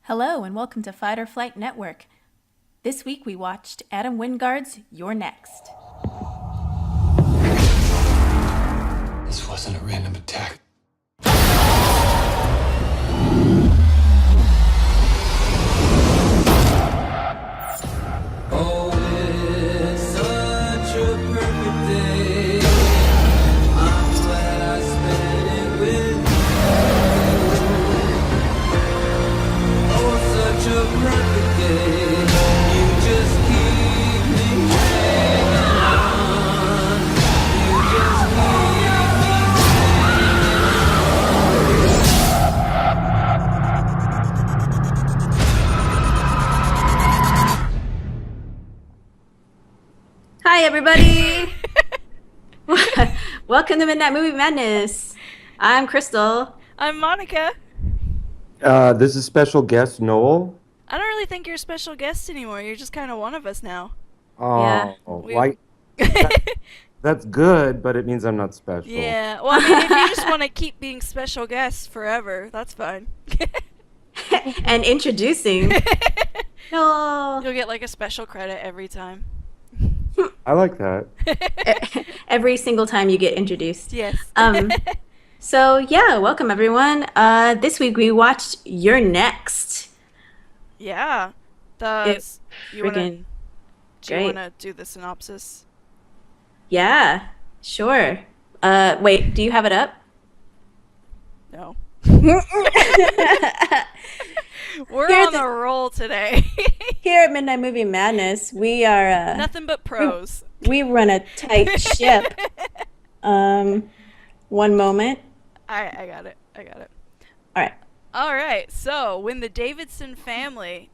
Hello and welcome to Fight or Flight Network. This week we watched Adam Wingard's You're Next. This wasn't a random attack. Oh, it's such a perfect day. I'm glad I spent it with you. Oh, such a perfect day. You just keep me hanging on. You just keep me Hi everybody! Welcome to Midnight Movie Madness. I'm Crystal. I'm Monica. This is special guest Noel. I don't really think you're a special guest anymore. You're just kind of one of us now. Oh, Yeah. why? That's good, but it means I'm not special. Yeah. Well, I mean, if you just want to keep being special guests forever, that's fine. And introducing Noel. You'll get like a special credit every time. I like that. Every single time you get introduced. Yes. So yeah, welcome everyone. This week we watched You're Next. Yeah. It's You wanna, friggin' do you great. want to do the synopsis? Yeah, sure. Wait, do you have it up? No. We're Here's on the- a roll today. Here at Midnight Movie Madness, we are Nothing but pros. we run a tight ship. One moment. I got it. All right. All right. So, when the Davidson family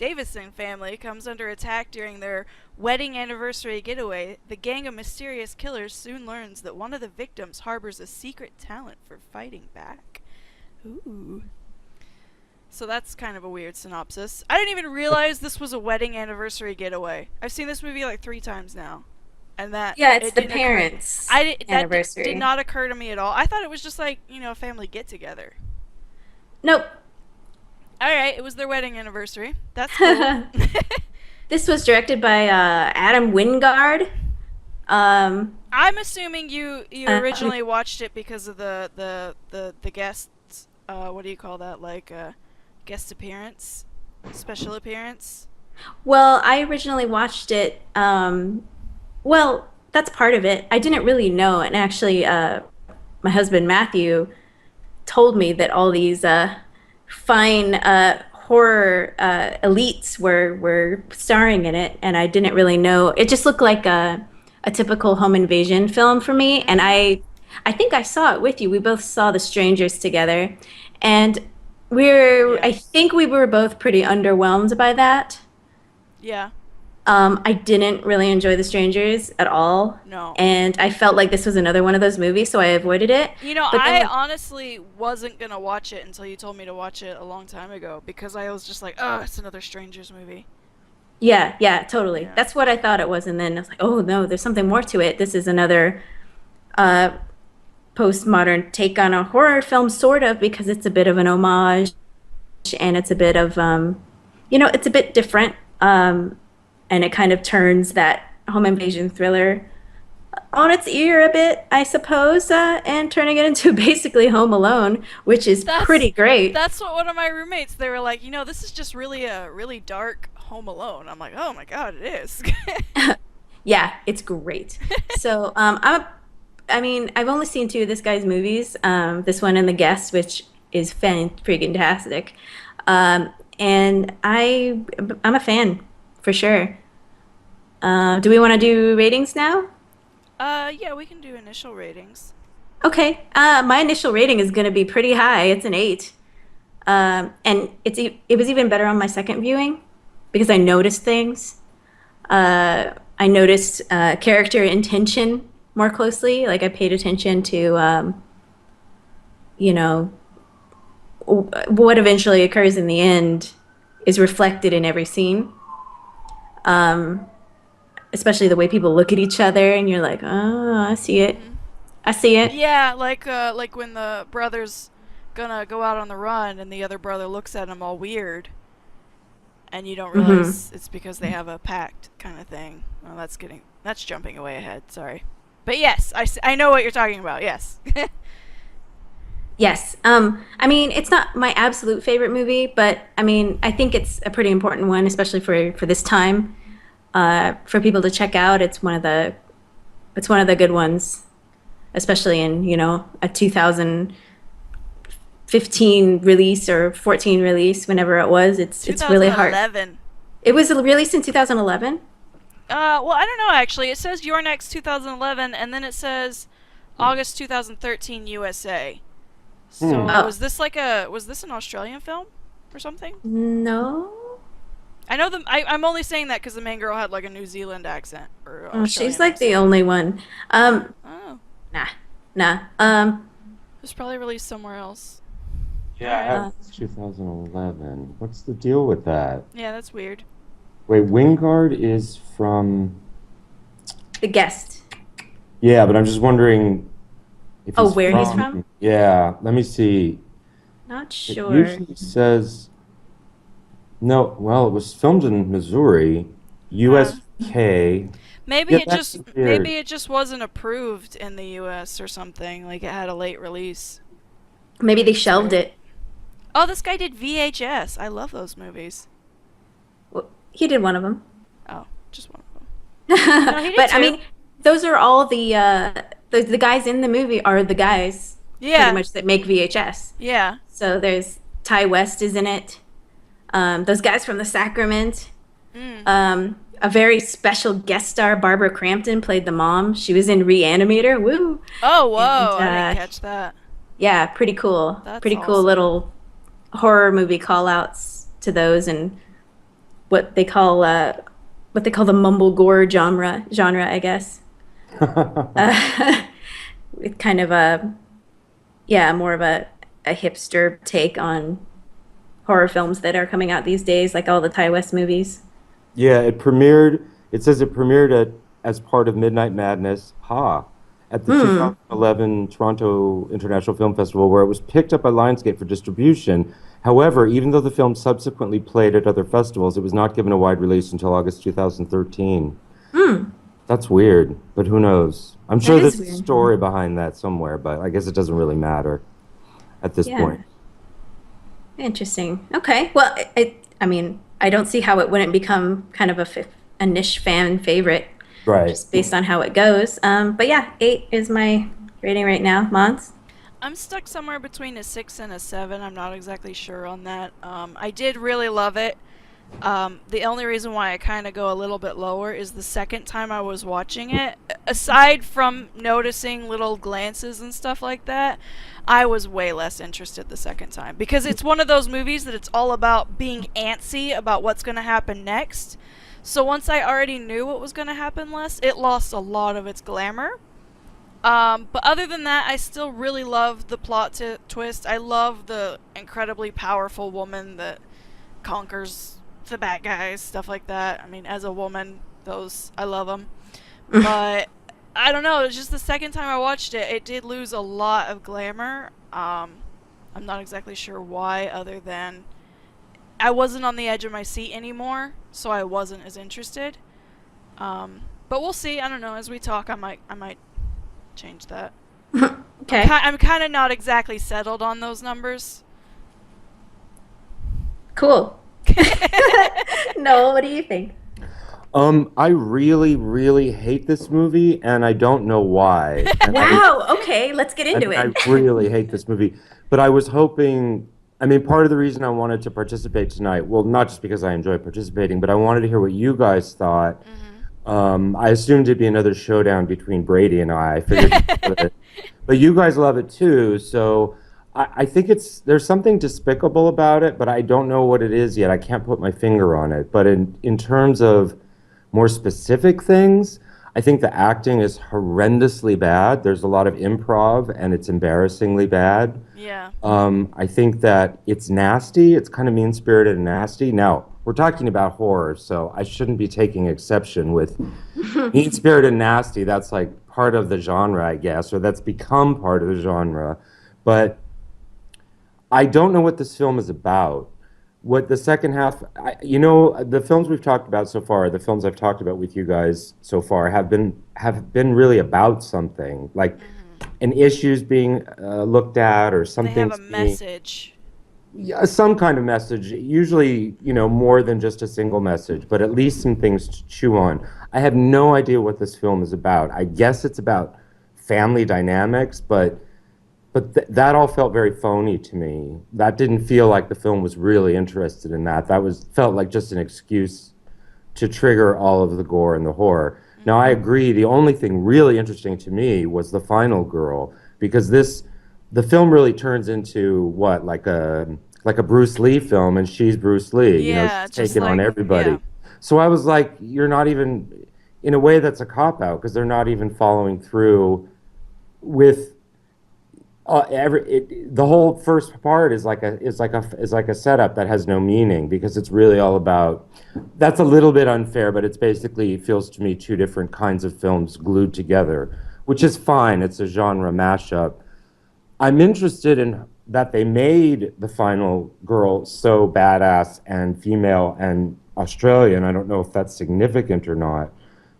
comes under attack during their wedding anniversary getaway, the gang of mysterious killers soon learns that one of the victims harbors a secret talent for fighting back. Ooh. So that's kind of a weird synopsis. I didn't even realize this was a wedding anniversary getaway. I've seen this movie like 3 times now. And that Yeah, it's it the didn't occur- parents' that anniversary. did not occur to me at all. I thought it was just like, a family get together. Nope. All right, it was their wedding anniversary. That's cool. This was directed by Adam Wingard. I'm assuming you originally watched it because of the guests. What do you call that? Like guest appearance, special appearance. Well, I originally watched it. Well, that's part of it. I didn't really know, and actually, my husband Matthew told me that all these fine horror elites were starring in it, and I didn't really know. It just looked like a typical home invasion film for me, and I think I saw it with you. We both saw The Strangers together, and I think we were both pretty underwhelmed by that. Yeah. I didn't really enjoy The Strangers at all. No. And I felt like this was another one of those movies, so I avoided it. But I then- honestly wasn't gonna watch it until you told me to watch it a long time ago because I was just like, oh, it's another Strangers movie. Yeah, totally. Yeah. That's what I thought it was, and then I was like, oh no, there's something more to it. This is another postmodern take on a horror film, sort of, because it's a bit of an homage, and it's a bit of, it's a bit different, and it kind of turns that home invasion thriller on its ear a bit, I suppose, and turning it into basically Home Alone, which is pretty great. That's what one of my roommates, they were like, this is just really a really dark Home Alone. I'm like, oh my god, it is. Yeah, it's great. So, I've only seen 2 of this guy's movies. This one and The Guest, which is freaking-tastic. And I'm a fan, for sure. Do we want to do ratings now? Yeah, we can do initial ratings. Okay. My initial rating is going to be pretty high. It's an 8. And it was even better on my second viewing because I noticed things. I noticed character intention more closely. Like I paid attention to, what eventually occurs in the end is reflected in every scene. Especially the way people look at each other, and you're like, oh, I see it. I see it. Yeah, like when the brother's gonna go out on the run and the other brother looks at him all weird. and you don't Hmm. realize it's because they have a pact kind of thing. Well, that's jumping away ahead. Sorry, but yes, I know what you're talking about. Yes. Yes. I mean, it's not my absolute favorite movie, but I mean, I think it's a pretty important one, especially for this time. For people to check out, it's one of the good ones, especially in, a 2015 release or 14 release, whenever it was. It's really hard. 2011. It was released in 2011. Well, I don't know actually. It says Your Next 2011, and then it says August 2013 USA. So Hmm. Oh, was this an Australian film or something? no. I know I'm only saying that because the main girl had like a New Zealand accent or Oh, she's Australian like the accent. only one. Oh, Nah, nah. it was probably released somewhere else. Yeah, I Alright. have 2011. What's the deal with that? Yeah, that's weird. Wait, Wingard is from. The Guest. Yeah, but I'm just wondering if Oh, he's where he's from? Yeah, let me see. Not It sure. usually says. No, well, it was filmed in Missouri, Huh. USK. Yeah, that's Maybe weird. it just wasn't approved in the US or something. Like it had a late release. Maybe they That's shelved weird. it. Oh, this guy did VHS. I love those movies. Well, he did one of them. Oh, just one of them. No, he did But I two. mean, those are all the guys in the movie are the guys pretty Yeah, much that make VHS. yeah. So there's Ty West is in it. Those guys from The Sacrament. Mm. A very special guest star, Barbara Crampton, played the mom. She was in Reanimator. Woo! Oh, whoa! And I didn't catch that. yeah, pretty cool. That's Pretty cool awesome. little horror movie call outs to those and what they call the mumble gore genre, I guess. With kind of more of a hipster take on horror films that are coming out these days, like all the Ty West movies. Yeah, it premiered. It says it premiered as part of Midnight Madness, at the Hmm. 2011 Toronto International Film Festival, where it was picked up by Lionsgate for distribution. However, even though the film subsequently played at other festivals, it was not given a wide release until August 2013. Hmm. That's weird, but who knows? I'm That sure is there's a weird. story behind that somewhere, but I guess it doesn't really matter at this Yeah. point. Interesting. Okay. Well, I mean, I don't see how it wouldn't become kind of a niche fan favorite Right. just based on how it goes. But yeah, 8 is my rating right now. Mons? I'm stuck somewhere between a 6 and a 7. I'm not exactly sure on that. I did really love it. The only reason why I kind of go a little bit lower is the second time I was watching it. Aside from noticing little glances and stuff like that, I was way less interested the second time. Because it's one of those movies that it's all about being antsy about what's going to happen next. So once I already knew what was going to happen less, it lost a lot of its glamour. But other than that, I still really love the plot twist. I love the incredibly powerful woman that conquers the bad guys, stuff like that. I mean, as a woman, I love them. But I don't know. It's just the second time I watched it, it did lose a lot of glamour. I'm not exactly sure why, other than I wasn't on the edge of my seat anymore, so I wasn't as interested. But we'll see. I don't know. As we talk, I might change that. Okay. I'm kind of not exactly settled on those numbers. Cool. Noel, what do you think? I really, really hate this movie, and I don't know why. Wow. Okay, let's get into I it. really hate this movie. But I was hoping, I mean, part of the reason I wanted to participate tonight, well, not just because I enjoy participating, but I wanted to hear what you guys thought. I assumed it'd be another showdown between Brady and I. I figured, you would. But you guys love it too, so I think there's something despicable about it, but I don't know what it is yet. I can't put my finger on it. But in terms of more specific things, I think the acting is horrendously bad. There's a lot of improv, and it's embarrassingly bad. Yeah. I think that it's nasty. It's kind of mean-spirited and nasty. Now, we're talking about horror, so I shouldn't be taking exception with mean-spirited and nasty. That's like part of the genre, I guess, or that's become part of the genre. But I don't know what this film is about. what the second half, you know, the films we've talked about so far, the films I've talked about with you guys so far have been really about something, like an issue's being looked at or They have a something's being message. yeah, some kind of message, usually, you know, more than just a single message, but at least some things to chew on. I have no idea what this film is about. I guess it's about family dynamics, but that all felt very phony to me. That didn't feel like the film was really interested in that. That was felt like just an excuse to trigger all of the gore and the horror. Now, I agree. The only thing really interesting to me was the final girl, because the film really turns into what, like a Bruce Lee film, and she's Bruce Lee. You know, Yeah, she's just taking on like, everybody. yeah. So I was like, you're not even, in a way, that's a cop out because they're not even following through with the whole first part is like a setup that has no meaning because it's really all about that's a little bit unfair, but it's basically it feels to me two different kinds of films glued together, which is fine. It's a genre mashup. I'm interested in that they made the final girl so badass and female and Australian. I don't know if that's significant or not.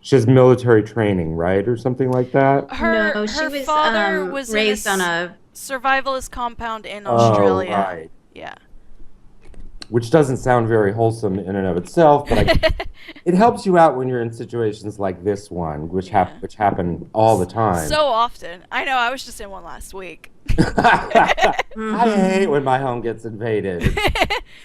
She has military training, right, or something like that. Her No, she her was father was in a raised on a survivalist compound in Oh, Australia. right. Yeah. Which doesn't sound very wholesome in and of itself, but it helps you out when you're in situations like this one, which happen all the time. So often. I know, I was just in one last week. I hate when my home gets invaded.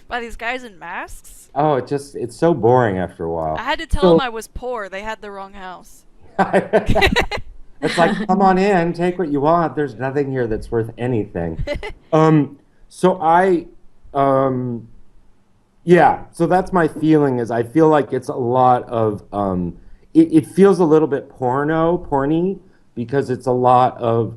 By these guys in masks? Oh, it's so boring after a while. I had to tell So them I was poor. They had the wrong house. it's like, come on in, take what you want. There's nothing here that's worth anything. So yeah, so that's my feeling is I feel like it's a lot of it feels a little bit porny because it's a lot of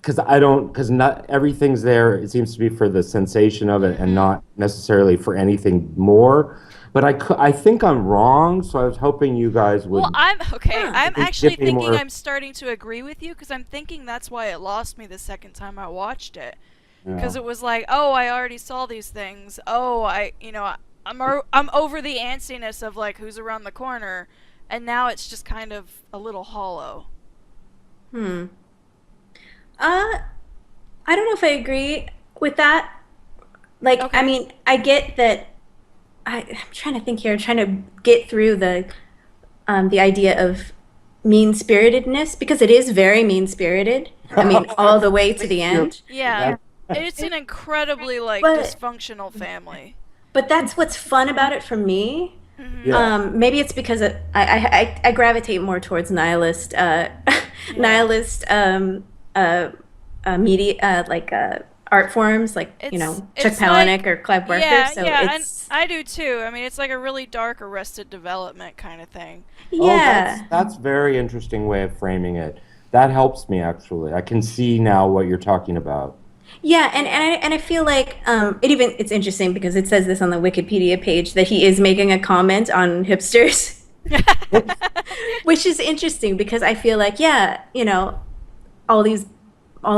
because not everything's there. It seems to be for the sensation of it and not necessarily for anything more. But I think I'm wrong, so I was hoping you guys would. Well, I'm okay. I'm Please actually give me thinking more- I'm starting to agree with you because I'm thinking that's why it lost me the second time I watched it. Because Yeah. it was like, oh, I already saw these things. Oh, I'm over the antsiness of like who's around the corner, and now it's just kind of a little hollow. Hmm. I don't know if I agree with that. Like, Okay. I mean, I get that. I'm trying to think here. I'm trying to get through the idea of mean-spiritedness because it is very mean-spirited. I mean, all the way to the end. Yeah, it's an incredibly like But- dysfunctional family. But that's what's fun about it for me. Yeah. Maybe it's because I gravitate more towards nihilist nihilist media art forms like Chuck It's Palahniuk like- or Clive Barker. Yeah, So yeah, it's and I do too. I mean, it's like a really dark Arrested Development kind of thing. Oh, yeah. that's very interesting way of framing it. That helps me actually. I can see now what you're talking about. Yeah, and I feel like it's interesting because it says this on the Wikipedia page that he is making a comment on hipsters, which is interesting because I feel like all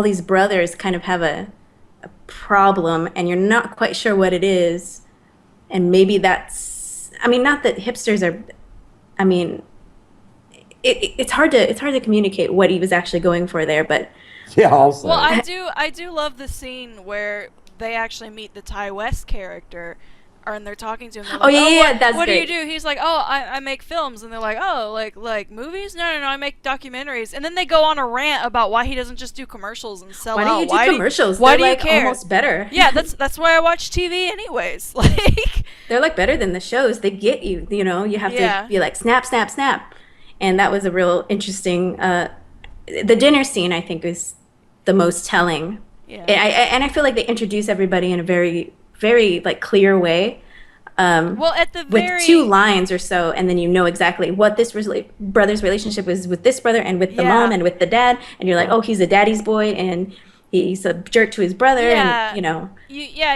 these brothers kind of have a problem and you're not quite sure what it is, and maybe that's not that hipsters are, I mean, it's hard to communicate what he was actually going for there, but. Yeah, also. Well, I do love the scene where they actually meet the Ty West character, and they're talking to him. They're Oh, like, yeah, that's what great. do you do? He's like, oh, I make films, and they're like, oh, like movies? No, I make documentaries. And then they go on a rant about why he doesn't just do commercials and sell Why out. don't you do commercials? Why They're do you like care? almost better. Yeah, that's why I watch TV anyways. Like, They're like better than the shows. They get you. You have Yeah. to be like snap, snap, snap. And that was a real interesting. The dinner scene, I think, is the most telling. yeah. And I feel like they introduce everybody in a very, very like clear way. Well, at the With very 2 lines or so, and then you know exactly what this brother's relationship is with this brother and with the Yeah. mom and with the dad, and you're like, oh, he's a daddy's boy, and he's a jerk to his brother, Yeah. and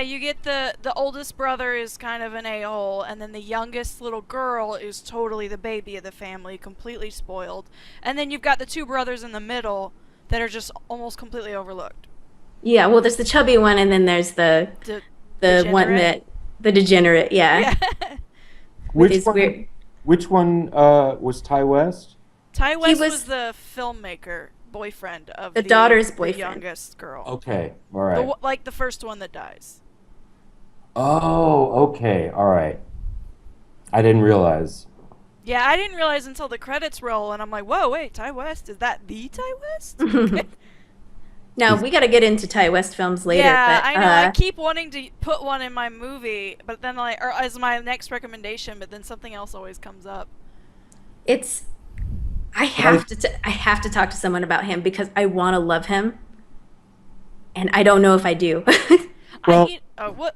you get the oldest brother is kind of an a-hole, and then the youngest little girl is totally the baby of the family, completely spoiled. And then you've got the 2 brothers in the middle that are just almost completely overlooked. yeah. Well, there's the chubby one, and then there's the one Degenerate? The degenerate, yeah. Yeah. With Which his weird. which one was Ty West? Ty He West was was the filmmaker boyfriend of the daughter's the boyfriend. youngest girl. Okay, all The, right. like the first one that dies. Oh, okay, all right. I didn't realize. Yeah, I didn't realize until the credits roll, and I'm like, whoa, wait, Ty West? Is that the Ty West? Now we got to get into Ty West films later, Yeah, but I know. I keep wanting to put one in my movie, but then or as my next recommendation, but then something else always comes up. it's I have to talk to someone about him because I want to love him, and I don't know if I do. Well,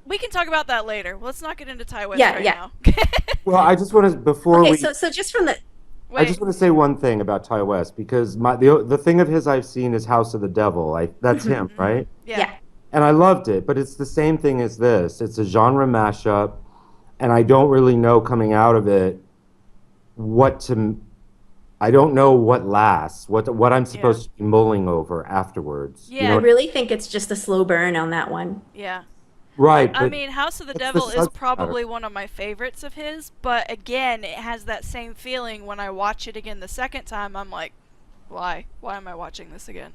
We can talk about that later. Let's not get into Ty West Yeah, right yeah. now. well, I just want to before Okay, we so just from the I just want to say one thing about Ty West because the thing of his I've seen is House of the Devil. That's him, right? yeah. And I loved it, but it's the same thing as this. It's a genre mashup, and I don't really know coming out of it what to. I don't know what lasts, what I'm supposed to be mulling over afterwards. Yeah. You know I really think it's just a slow burn on that one. Yeah. right? I But mean, House of the it's the Devil is subject probably matter. one of my favorites of his, but again, it has that same feeling when I watch it again the second time. I'm like, why? Why am I watching this again?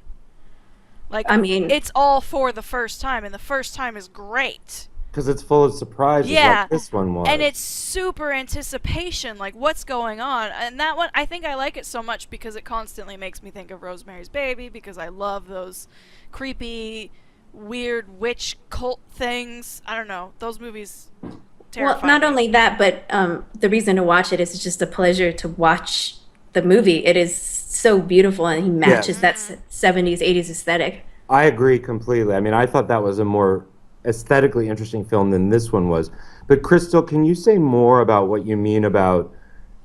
Like, I mean- it's all for the first time, and the first time is great. Because it's full of surprises, Yeah. like this one was. And it's super anticipation, like what's going on. And that one, I think I like it so much because it constantly makes me think of Rosemary's Baby, because I love those creepy, weird witch cult things. I don't know. Those movies terrify Well, not me. only that, but the reason to watch it is just a pleasure to watch the movie. It is so beautiful, and he matches that 70s, 80s aesthetic. I agree completely. I mean, I thought that was a more aesthetically interesting film than this one was. But Crystal, can you say more about what you mean about?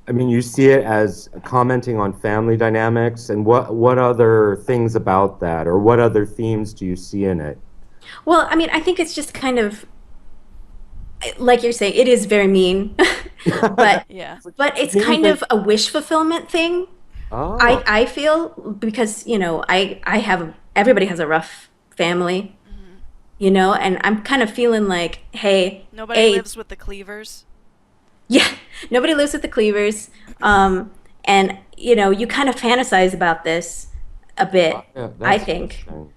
I mean, you see it as commenting on family dynamics, and what other things about that, or what other themes do you see in it? Well, I mean, I think it's just kind of like you're saying, it is very mean, but Yeah. but it's kind of a wish fulfillment thing. Oh, I feel because I have everybody has a rough family, and I'm kind of feeling like, hey, Nobody lives with the Cleavers. yeah, nobody lives with the Cleavers, and you kind of fantasize about this a bit, yeah, I that's think. interesting.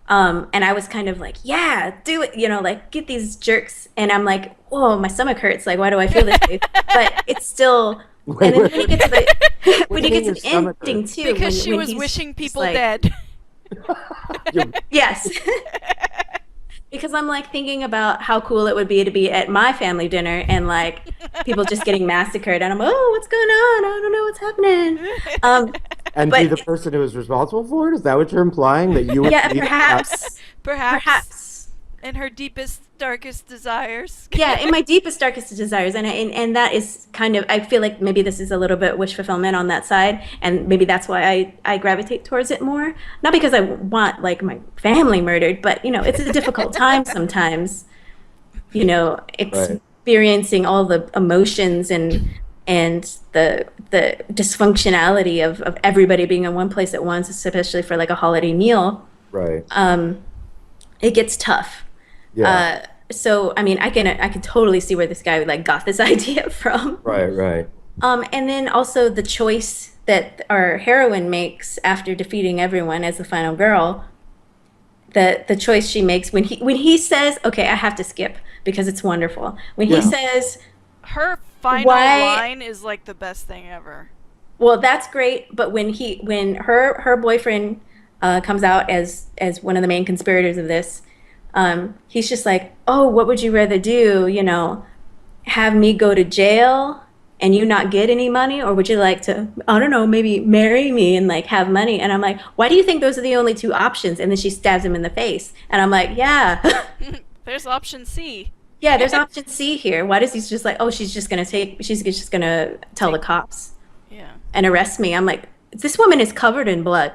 And I was kind of like, yeah, do it, like get these jerks. And I'm like, oh, my stomach hurts. Like, why do I feel this way? But it's still. Wait, And then wait, when you get to the when do you you get mean to your the stomach ending hurts? too, Because when- she when was he's wishing just people like- dead. Yes. Because I'm like thinking about how cool it would be to be at my family dinner and like people just getting massacred, and I'm, oh, what's going on? I don't know what's happening. And But- be the person who is responsible for it? Is that what you're implying? That you would Yeah, leave perhaps. Perhaps. In her deepest, darkest desires. Yeah, in my deepest, darkest desires, and that is kind of, I feel like maybe this is a little bit wish fulfillment on that side, and maybe that's why I gravitate towards it more. Not because I want like my family murdered, but it's a difficult time sometimes. Experiencing all the emotions and the dysfunctionality of everybody being in one place at once, especially for like a holiday meal. Right. It gets tough. Yeah. So I mean, I can totally see where this guy like got this idea from. right. And then also the choice that our heroine makes after defeating everyone as the final girl. The choice she makes when he says, "Okay, I have to skip because it's wonderful." When he Yeah. says, Her final Why- line is like the best thing ever. "Well, that's great," but when her boyfriend comes out as one of the main conspirators of this, he's just like, "Oh, what would you rather do? Have me go to jail and you not get any money, or would you like to, I don't know, maybe marry me and like have money?" And I'm like, "Why do you think those are the only two options?" And then she stabs him in the face, and I'm like, "Yeah, There's option C. yeah, there's option C here. Why does he's just like, oh, she's just gonna tell the cops Yeah. and arrest me?" I'm like, this woman is covered in blood.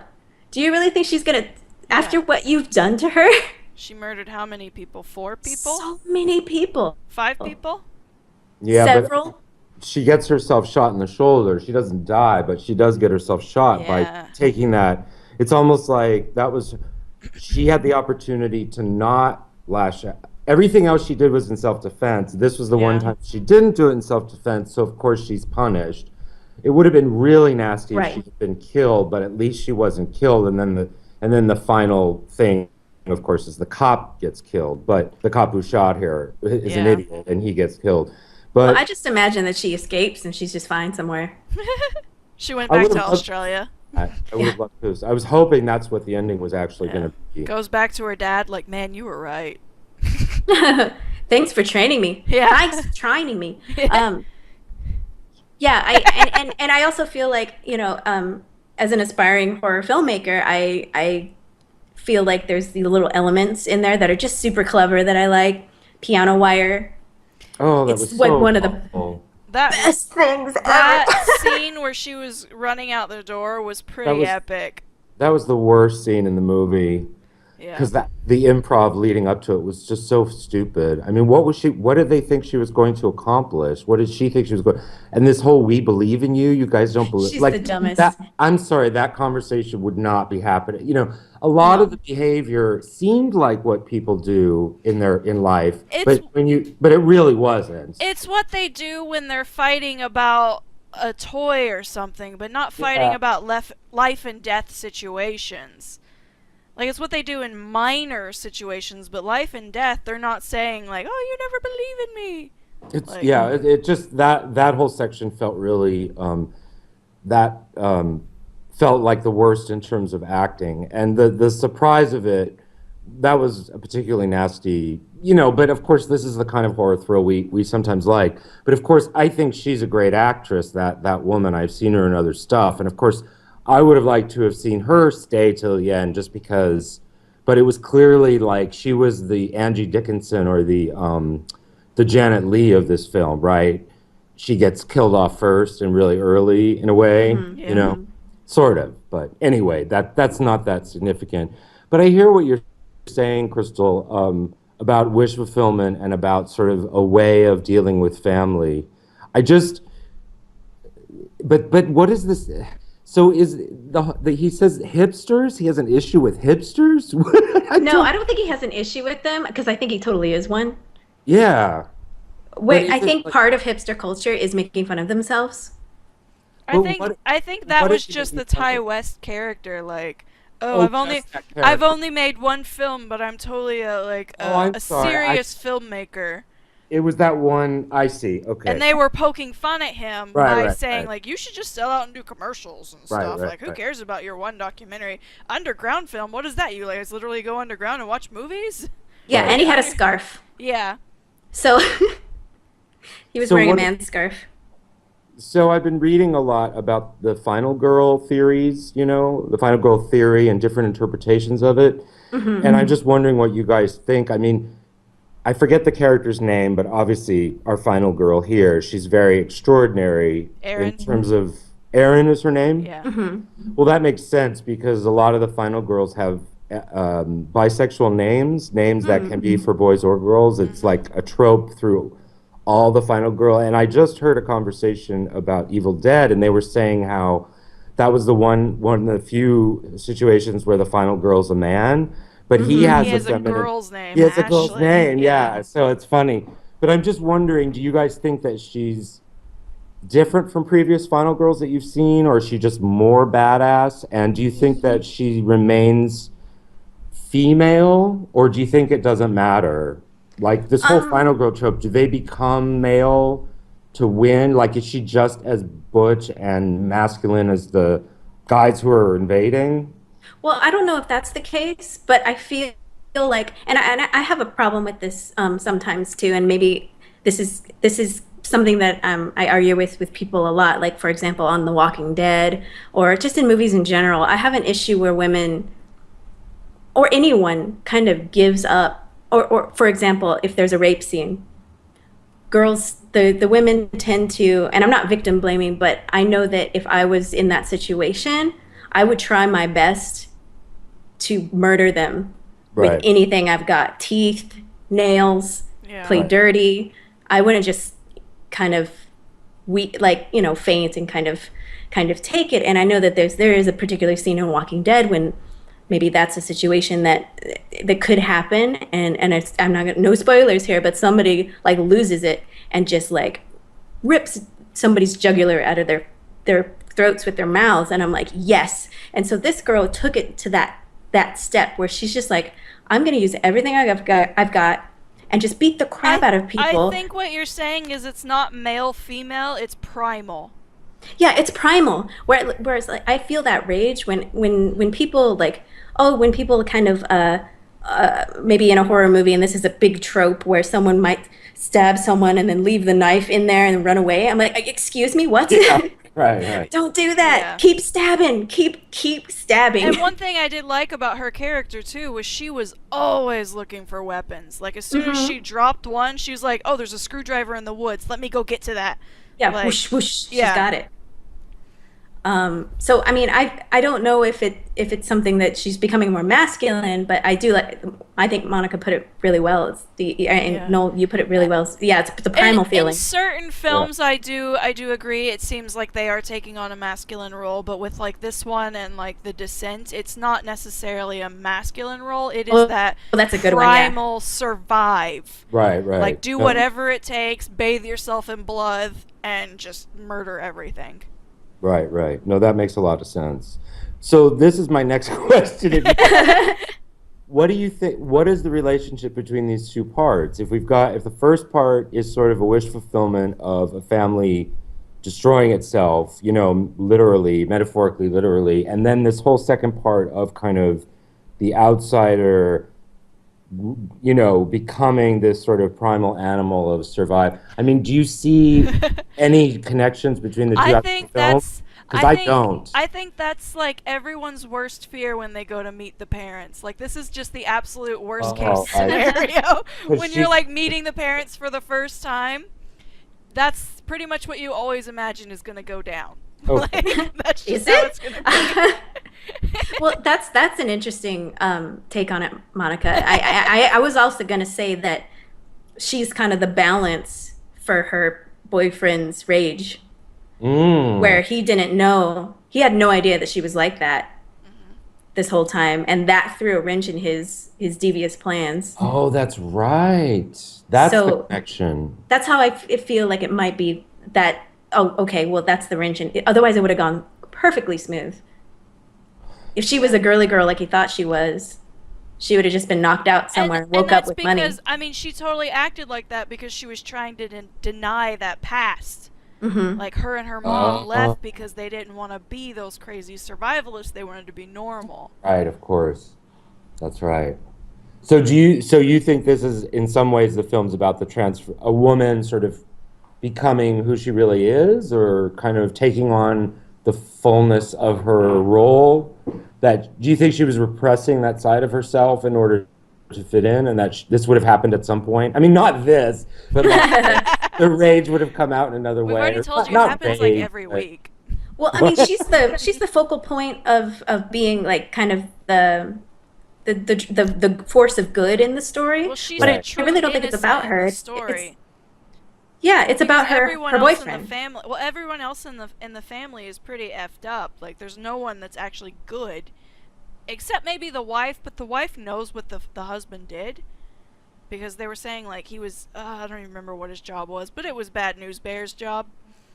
Do you really think she's gonna, after what you've done to her? She murdered how many people? 4 people? So many people. 5 people? Yeah, Several. but she gets herself shot in the shoulder. She doesn't die, but she does get herself shot Yeah. by taking that. It's almost like she had the opportunity to not lash everything else she did was in self-defense. This was the one Yeah. time she didn't do it in self-defense, so of course she's punished. It would have been really nasty if she Right. had been killed, but at least she wasn't killed. And then the final thing, of course, is the cop gets killed. But the cop who shot her is an Yeah. idiot, and he gets killed. Well, I But just imagine that she escapes and she's just fine somewhere. She went I back would to have loved, Australia. I would have loved to. I was hoping that's what the ending was actually Yeah. going to be. Goes back to her dad, like, man, you were right. Thanks for training me. Yeah. Thanks for training me. Yeah, and I also feel like, as an aspiring horror filmmaker, I feel like there's the little elements in there that are just super clever that I like. Piano wire. Oh, that It's was like so one of the awful. That best things ever. that scene where she was running out the door was pretty was- epic. That was the worst scene in the movie. Yeah. Because the improv leading up to it was just so stupid. I mean, what did they think she was going to accomplish? What did she think she was going? And this whole "we believe in you," you guys don't believe. She's like the dumbest. that. I'm sorry, that conversation would not be happening. A lot of the behavior seemed like what people do in life, It's- but it really wasn't. It's what they do when they're fighting about a toy or something, but not fighting Yeah. about life and death situations. Like, it's what they do in minor situations, but life and death, they're not saying, like, oh, you never believe in me. It's Like- yeah, it just that whole section felt really that felt like the worst in terms of acting, and the surprise of it, that was a particularly nasty, but of course this is the kind of horror thrill we sometimes like. But of course I think she's a great actress, that woman. I've seen her in other stuff, and of course I would have liked to have seen her stay till the end just because, but it was clearly like she was the Angie Dickinson or the Janet Leigh of this film, right? She gets killed off first and really early in a way, yeah. sort of. But anyway, that's not that significant. But I hear what you're saying, Crystal, about wish fulfillment and about sort of a way of dealing with family. But what is this? So is he says hipsters? He has an issue with hipsters? No, I don't think he has an issue with them because I think he totally is one. Yeah. Wait, is I it think like- part of hipster culture is making fun of themselves. I But think what- I think that what was is it just you the thought Ty of? West character, like, Oh, I've just that I've character. only made one film, but I'm totally I'm a sorry, serious filmmaker. It was that one. I see. Okay. And they were poking fun at him Right, by right, saying, right. like, you should just sell out and do commercials and Right, stuff. right, Like, who right. cares about your one documentary? Underground film, what is that? You guys literally go underground and watch movies? Yeah, Right. and he had a scarf. Yeah. So he was So wearing a what- man's scarf. So I've been reading a lot about the Final Girl theories, the Final Girl theory and different interpretations of it. And I'm just wondering what you guys think. I mean, I forget the character's name, but obviously our Final Girl here, she's very extraordinary Erin. in terms of Erin is her name? Yeah. Well, that makes sense because a lot of the Final Girls have bisexual names that can be for boys or girls. It's like a trope through all the Final Girl. And I just heard a conversation about Evil Dead, and they were saying how that was the one of the few situations where the Final Girl's a man, but he has He has a feminine. girl's name. He has a girl's Ashley. name, yeah. So it's funny. But I'm just wondering, do you guys think that she's different from previous Final Girls that you've seen, or is she just more badass? And do you think that she remains female, or do you think it doesn't matter? Like this whole Final Girl trope, do they become male to win? Like, is she just as butch and masculine as the guys who are invading? Well, I don't know if that's the case, but I feel like, and I have a problem with this sometimes too, and maybe this is something that I argue with people a lot. Like, for example, on The Walking Dead, or just in movies in general, I have an issue where women or anyone kind of gives up. Or for example, if there's a rape scene, girls, the women tend to, and I'm not victim blaming, but I know that if I was in that situation, I would try my best to murder them with Right. anything I've got. Teeth, nails, Yeah. play Right. dirty. I wouldn't just kind of faint and kind of take it. And I know that there is a particular scene in Walking Dead when maybe that's a situation that could happen, and I'm not gonna, no spoilers here, but somebody like loses it and just like rips somebody's jugular out of their throats with their mouths, and I'm like, yes. And so this girl took it to that step where she's just like, I'm gonna use everything I've got and just beat the crap out of people. I think what you're saying is it's not male female, it's primal. Yeah, it's primal. Whereas like I feel that rage when people like, oh, when people kind of maybe in a horror movie, and this is a big trope where someone might stab someone and then leave the knife in there and run away. I'm like, excuse me, what? Yeah, right. Don't do that. Yeah. Keep stabbing. Keep stabbing. And one thing I did like about her character too was she was always looking for weapons. Like as soon as she dropped one, she was like, "Oh, there's a screwdriver in the woods. Let me go get to that." Yeah, like, whoosh whoosh. yeah. She's got it. So I mean, I don't know if it's something that she's becoming more masculine, but I think Monica put it really well. It's and Noel, you put it really well. Yeah, it's the primal feeling. In certain films, I do agree. It seems like they are taking on a masculine role, but with like this one and like The Descent, it's not necessarily a masculine role. It is that's a good primal survive. Right. Like do whatever it takes, bathe yourself in blood, and just murder everything. Right. No, that makes a lot of sense. So this is my next question. What do you think? What is the relationship between these two parts? If the first part is sort of a wish fulfillment of a family destroying itself, literally, metaphorically, literally, and then this whole second part of kind of the outsider, becoming this sort of primal animal of survive. I mean, do you see any connections between the two? I think that's. Because I don't. I think that's like everyone's worst fear when they go to meet the parents. Like this is just the absolute worst case scenario when you're like meeting the parents for the first time. That's pretty much what you always imagine is going to go down. Okay. Like, that's just how it's going to be. Well, that's an interesting take on it, Monica. I was also going to say that she's kind of the balance for her boyfriend's rage, where he didn't know, he had no idea that she was like that this whole time, and that threw a wrench in his devious plans. Oh, that's right. That's the connection. That's how I feel like it might be that. Oh, okay. Well, that's the wrench, and otherwise it would have gone perfectly smooth. If she was a girly girl like he thought she was, she would have just been knocked out somewhere, woke up with money. And that's because, I mean, she totally acted like that because she was trying to deny that past. Like her and her mom left because they didn't want to be those crazy survivalists. They wanted to be normal. Right, of course. That's right. So you think this is in some ways the film's about a woman sort of becoming who she really is, or kind of taking on the fullness of her role? Do you think she was repressing that side of herself in order to fit in, and that this would have happened at some point? I mean, not this, but like the rage would have come out in another way. We've already told you it happens like every week. Well, I mean, she's the focal point of being like kind of the force of good in the story. Well, she's but I really don't think it's about her. Story. It's about her boyfriend. Everyone else in the family is pretty effed up. Like, there's no one that's actually good, except maybe the wife. But the wife knows what the husband did, because they were saying like he was. I don't even remember what his job was, but it was Bad News Bear's job.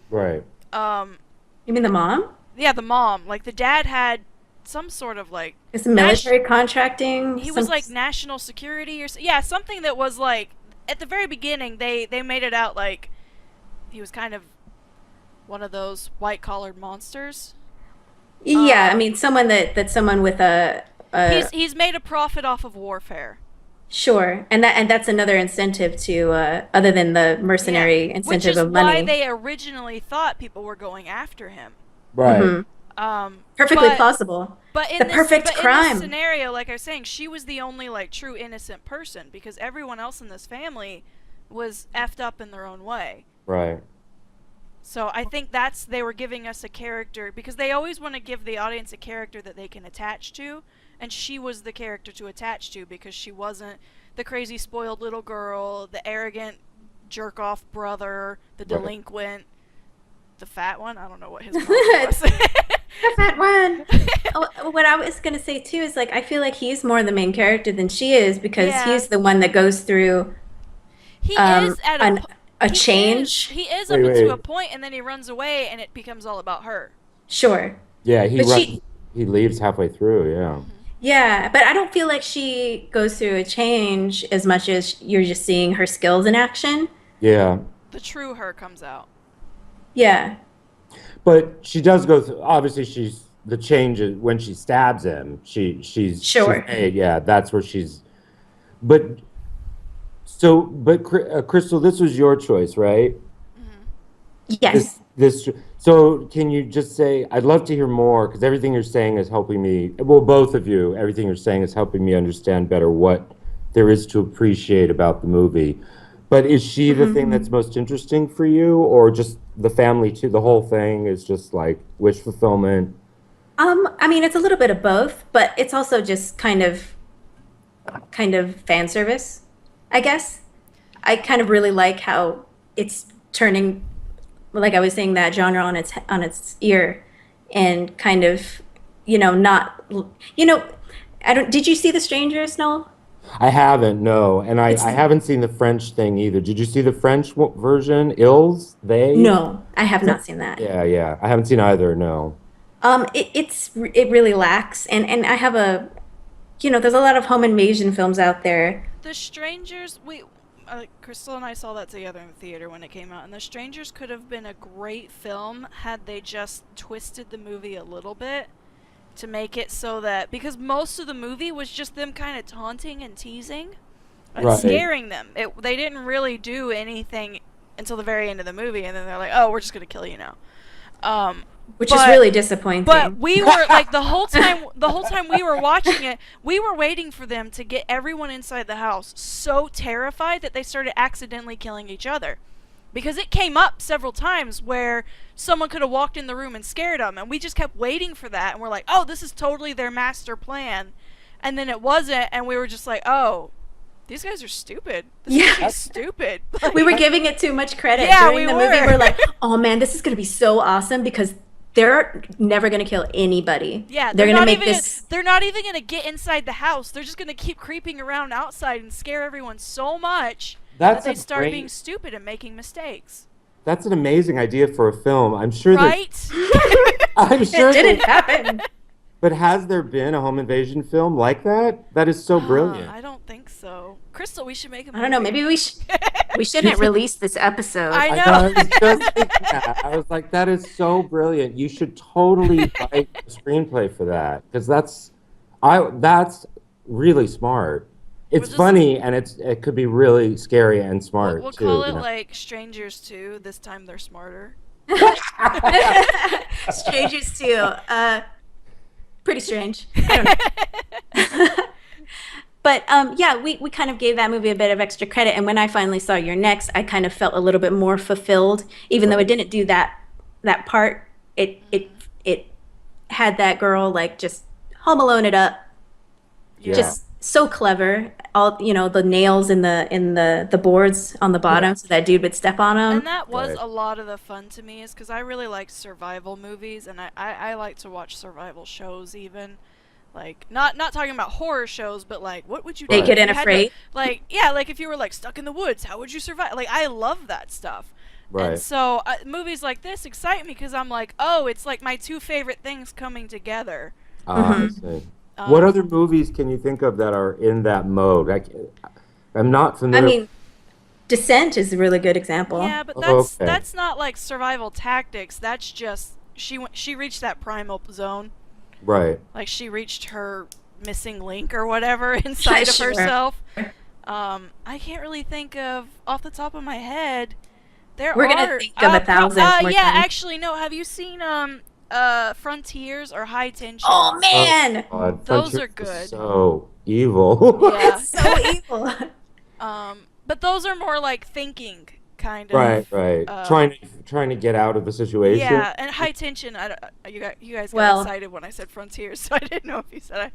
Right. You mean the mom? Yeah, the mom. Like the dad had some sort of like. It's military contracting. He was like national security or something that was like. At the very beginning, they made it out like he was kind of one of those white-collared monsters. Yeah, I mean, someone someone with a he's made a profit off of warfare. Sure, and that's another incentive to other than the mercenary incentive of money. Which is why they originally thought people were going after him. Right. Perfectly plausible. But in perfect crime. In this scenario, like I was saying, she was the only like true innocent person, because everyone else in this family was effed up in their own way. Right. So I think they were giving us a character, because they always want to give the audience a character that they can attach to, and she was the character to attach to, because she wasn't the crazy spoiled little girl, the arrogant jerk off brother, the delinquent, the fat one. I don't know what his mom was. The fat one. Oh, what I was gonna say too is like I feel like he's more the main character than she is because Yeah. he's the one that goes through He um is at a an po- a he is change. he is up Wait, into a wait. point, and then he runs away, and it becomes all about her. Sure. Yeah, he But runs. she He leaves halfway through. Yeah. yeah, but I don't feel like she goes through a change as much as you're just seeing her skills in action. Yeah. The true her comes out. Yeah. But she does go through. Obviously, she's the change is when she stabs him. She's Sure. made. Yeah, that's where she's. But Crystal, this was your choice, right? Yes. This. So can you just say? I'd love to hear more because everything you're saying is helping me. Well, both of you, everything you're saying is helping me understand better what there is to appreciate about the movie. But is she the thing that's most interesting for you, or just the family too? The whole thing is just like wish fulfillment. I mean, it's a little bit of both, but it's also just kind of fan service, I guess. I kind of really like how it's turning, like I was saying, that genre on its ear, and kind of, not, you know, I don't. Did you see The Strangers, Noel? I haven't, no, and It's I haven't seen the French thing either. Did you see the French version? Ils, they? No, I have not seen that. Yeah, yeah. I haven't seen either. No. It really lacks, and I have there's a lot of home invasion films out there. The Strangers, Crystal and I saw that together in the theater when it came out, and The Strangers could have been a great film had they just twisted the movie a little bit to make it so that, because most of the movie was just them kind of taunting and teasing and Right. scaring them. They didn't really do anything until the very end of the movie, and then they're like, "Oh, we're just gonna kill you now." Which is But- really disappointing. But we were like the whole time we were watching it, we were waiting for them to get everyone inside the house so terrified that they started accidentally killing each other. Because it came up several times where someone could have walked in the room and scared them, and we just kept waiting for that, and we're like, "Oh, this is totally their master plan." And then it wasn't, and we were just like, "Oh, these guys are stupid. This Yeah. is stupid." we were giving it too much credit Yeah, during we the movie. were. We're like, "Oh man, this is going to be so awesome because they're never going to kill anybody. Yeah, they're going to not make even this." they're not even gonna get inside the house. They're just gonna keep creeping around outside and scare everyone so much That's that a they start great- being stupid and making mistakes. That's an amazing idea for a film. I'm sure Right? I'm sure It didn't happen. But has there been a home invasion film like that? That is so brilliant. I don't think so. Crystal, we should make a movie. I don't know. Maybe we shouldn't release this episode. I know. I was just thinking that. I was like, that is so brilliant. You should totally write a screenplay for that because that's really smart. It's just- funny and it could be really scary and smart We'll too. call it you know? like Strangers 2. This time they're smarter. Strangers too. Pretty strange. I don't know. But yeah, we kind of gave that movie a bit of extra credit, and when I finally saw Your Next, I kind of felt a little bit more fulfilled, even though it didn't do that part. It had that girl like just Home Alone it up, Yeah. just so clever. All the nails in the boards on the bottom, so that dude would step on them. And that was Right. a lot of the fun to me, is because I really like survival movies, and I like to watch survival shows even. Like, not talking about horror shows, but like, what would you do? Naked if and you had to- Afraid? like, yeah, like if you were like stuck in the woods, how would you survive? Like, I love that stuff. Right. And so movies like this excite me because I'm like, oh, it's like my two favorite things coming together. I see. What other movies can you think of that are in that mode? I'm not I familiar. mean, Descent is a really good example. Yeah, but Oh, that's okay. that's not like survival tactics. That's just she reached that primal zone. Right. Like she reached her missing link or whatever inside of Sure. herself. I can't really think of off the top of my head. There We're gonna are think of 1,000 more yeah, times. actually no. Have you seen Frontiers or High Tension? Oh man, God, Those Frontiers are is good. So evil. Yeah. it's so evil. But those are more like thinking kind of. Right. Uh, Trying to get out of the situation. yeah, and high tension. You guys got Well, excited when I said frontiers, so I didn't know if you said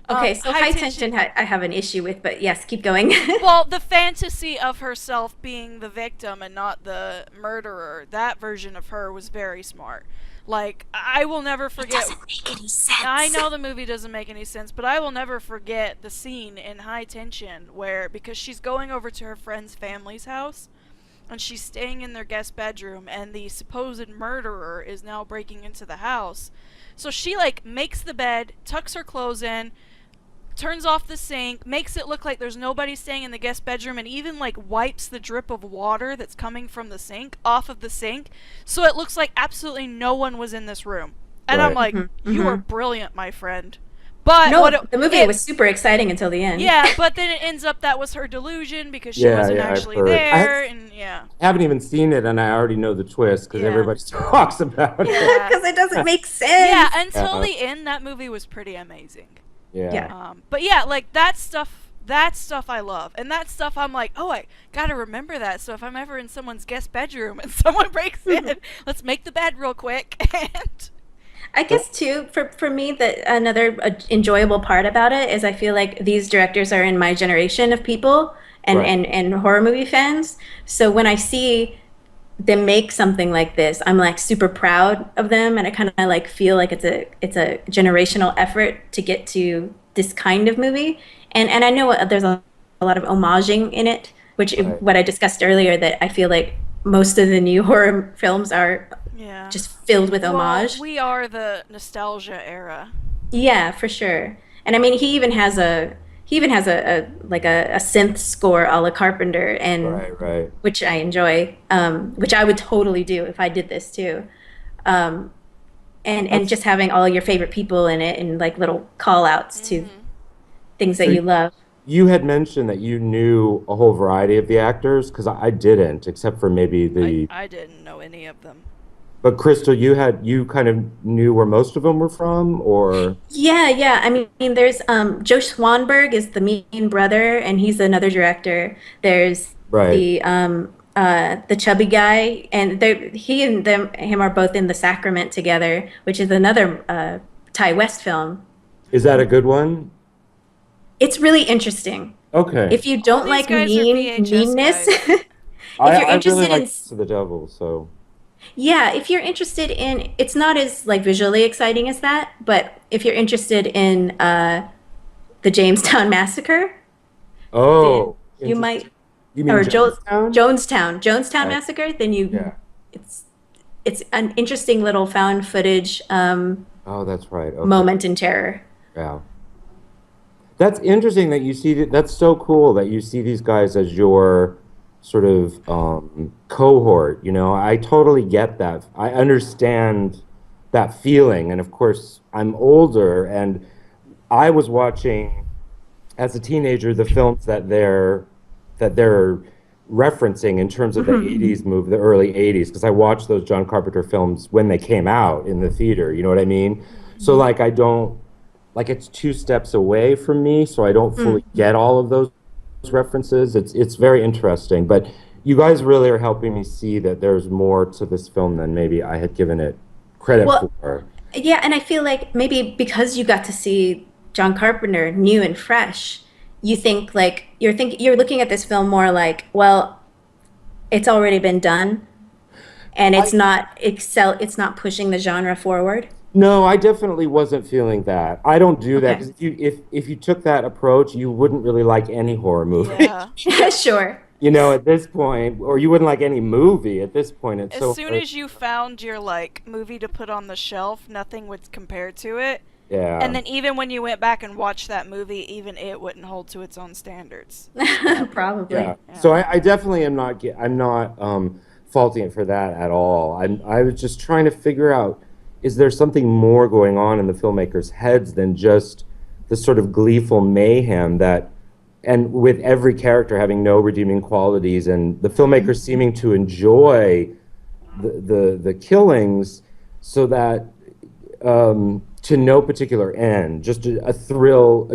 okay, so high high tension. tension I have an issue with, but yes, keep going. Well, the fantasy of herself being the victim and not the murderer, that version of her was very smart. Like, I will never forget. Make any sense. I know the movie doesn't make any sense, but I will never forget the scene in High Tension where, because she's going over to her friend's family's house, and she's staying in their guest bedroom, and the supposed murderer is now breaking into the house. So she, like, makes the bed, tucks her clothes in, turns off the sink, makes it look like there's nobody staying in the guest bedroom, and even like wipes the drip of water that's coming from the sink off of the sink, so it looks like absolutely no one was in this room. And I'm Right. like, you are brilliant, my friend. But No, what the movie was super exciting until the end. yeah, but then it ends up that was her delusion because she Yeah, wasn't yeah, I've actually heard. there, and yeah. I haven't even seen it, and I already know the twist because Yeah. everybody talks about it. Yeah. Because it doesn't make sense. Yeah, until Yeah. the end, that movie was pretty amazing. Yeah. But yeah, like that stuff I love. And that stuff I'm like, oh, I gotta remember that. So if I'm ever in someone's guest bedroom and someone breaks in, let's make the bed real quick. And I guess too, for me, that another enjoyable part about it is I feel like these directors are in my generation of people and, Right. and horror movie fans. So when I see them make something like this, I'm like super proud of them, and I kind of like feel like it's a generational effort to get to this kind of movie. And I know there's a lot of homaging in it, which Right. what I discussed earlier, that I feel like most of the new horror films are yeah. just filled with homage. Well, we are the nostalgia era. Yeah, for sure. And I mean, he even has a like a synth score a la Carpenter, and Right. which I enjoy, which I would totally do if I did this too. Um, and just having all your favorite people in it and like little call outs to things that So you love. You had mentioned that you knew a whole variety of the actors because I didn't, except for maybe the. I didn't know any of them. But Crystal, you kind of knew where most of them were from, or Yeah. I mean, there's Joe Swanberg is the mean brother, and he's another director. There's Right. the chubby guy, and he and him are both in The Sacrament together, which is another Ty West film. is that a good one? It's really interesting. Okay. If you don't these like guys are VHS meanness, guys. if I you're interested really in like To the Devil, so yeah, if you're interested in, it's not as like visually exciting as that, but if you're interested in the Jamestown Massacre, oh, you might, you mean or Jonestown? Jonestown Right. Massacre, then you, Yeah. it's an interesting little found footage Oh, that's right. Okay. moment in terror. Yeah. That's interesting that you see that. That's so cool that you see these guys as your sort of cohort. You know, I totally get that. I understand that feeling. And of course, I'm older, and I was watching as a teenager the films that they're referencing in terms of the 80s movie, the early 80s, because I watched those John Carpenter films when they came out in the theater. You know what I mean? So like I don't like it's two steps away from me, so I don't fully get all of those references. It's very interesting, but you guys really are helping me see that there's more to this film than maybe I had given it credit Well, for. yeah, and I feel like maybe because you got to see John Carpenter new and fresh, you think like you're looking at this film more like, well, it's already been done, and it's not pushing the genre forward. No, I definitely wasn't feeling that. I don't do that Okay. because if you took that approach, you wouldn't really like any horror movie. Yeah. Sure. You know, at this point, or you wouldn't like any movie at this point. It's As so soon hard. as you found your like movie to put on the shelf, nothing would compare to it. Yeah. And then even when you went back and watched that movie, even it wouldn't hold to its own standards. Probably. Yeah. So I definitely am not I'm not faulting it for that at all. I was just trying to figure out, is there something more going on in the filmmakers' heads than just the sort of gleeful mayhem that, and with every character having no redeeming qualities, and the filmmakers seeming to enjoy the killings, so that to no particular end, just a thrill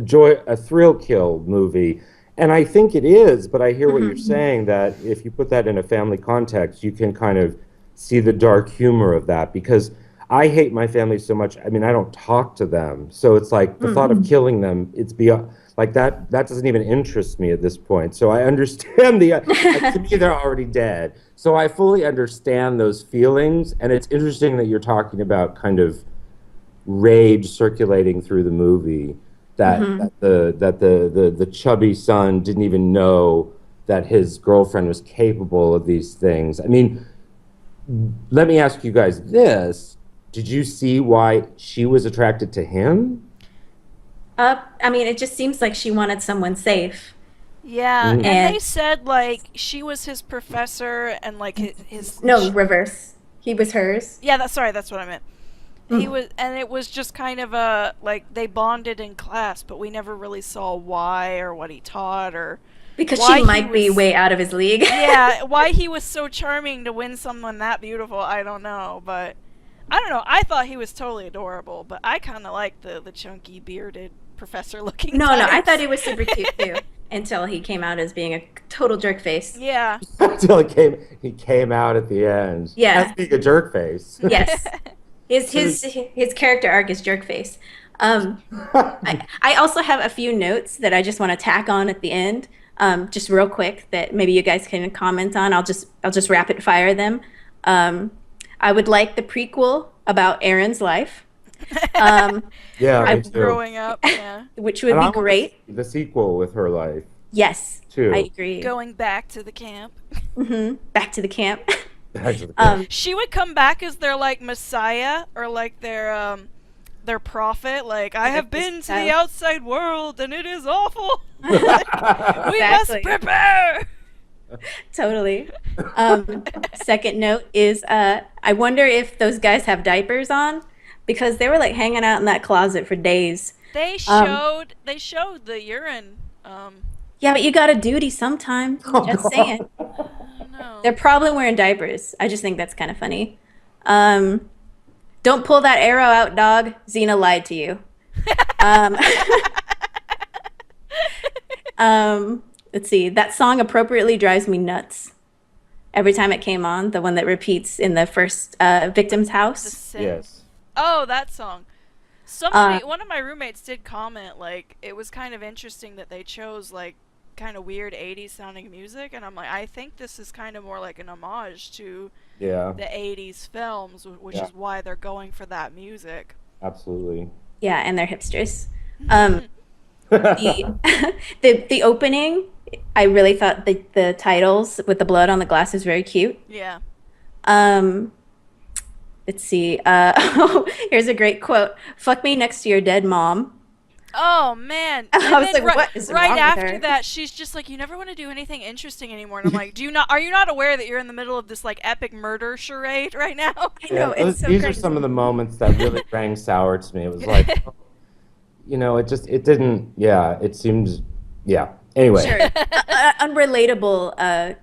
kill movie, and I think it is, but I hear what you're Mhm. saying that if you put that in a family context, you can kind of see the dark humor of that because I hate my family so much. I mean, I don't talk to them. So it's like the thought of killing them, it's beyond like that doesn't even interest me at this point. So I understand like, to me they're already dead. So I fully understand those feelings and it's interesting that you're talking about kind of rage circulating through the movie Mhm. that the chubby son didn't even know that his girlfriend was capable of these things. I mean, let me ask you guys this. Did you see why she was attracted to him? I mean, it just seems like she wanted someone safe. Yeah, Mm, and they And said like she was his professor and like his no, reverse. He was hers. yeah, that's what I meant. He Mm. was, and it was just kind of a like they bonded in class, but we never really saw why or what he taught or Because she why he might be was. way out of his league. Yeah, why he was so charming to win someone that beautiful, I don't know, but I don't know. I thought he was totally adorable, but I kind of like the chunky bearded professor looking No, no, I thought types. he was super cute too until he came out as being a total jerk face. Yeah. until he came out at the end as Yeah. being a jerk face. Yes. His So, his character arc is jerk face. I also have a few notes that I just want to tack on at the end, just real quick that maybe you guys can comment on. I'll just rapid fire them. Um, I would like the prequel about Aaron's life, um, yeah, me too. Growing up, yeah. which would And I be want to great. see the sequel with her life Yes, I too. agree. Going back to the camp. Back to the camp. Actually, She would come back as their like messiah or like their prophet. Like I have been to the outside world and it is awful. We must Exactly. prepare. Totally. Second note is I wonder if those guys have diapers on because they were like hanging out in that closet for days. They Um, showed the urine. yeah, but you got a duty sometime. Oh, Just God. saying. No. They're probably wearing diapers. I just think that's kind of funny. Um, don't pull that arrow out, dog. Xena lied to you. Um, let's see. That song appropriately drives me nuts. Every time it came on, the one that repeats in the first victim's The house. sin. Yes. Oh, that song. One of my roommates did comment like it was kind of interesting that they chose like kind of weird 80s sounding music, and I'm like, I think this is kind of more like an homage to Yeah. the 80s films, which Yeah. is why they're going for that music. Absolutely. Yeah, and they're hipsters. Um, the, the opening, I really thought the titles with the blood on the glass is very cute. Yeah. Um, let's see. Here's a great quote. "Fuck me next to your dead mom." Oh man! I And was then like, what is right wrong with after her? that, she's just like, "You never want to do anything interesting anymore." And I'm like, "Do you not? Are you not aware that you're in the middle of this like epic murder charade right now?" I know, it's so these are crazy. some of the moments that really rang sour to me. It was like, it didn't, yeah, it seems, yeah. Anyway, Sure. Unrelatable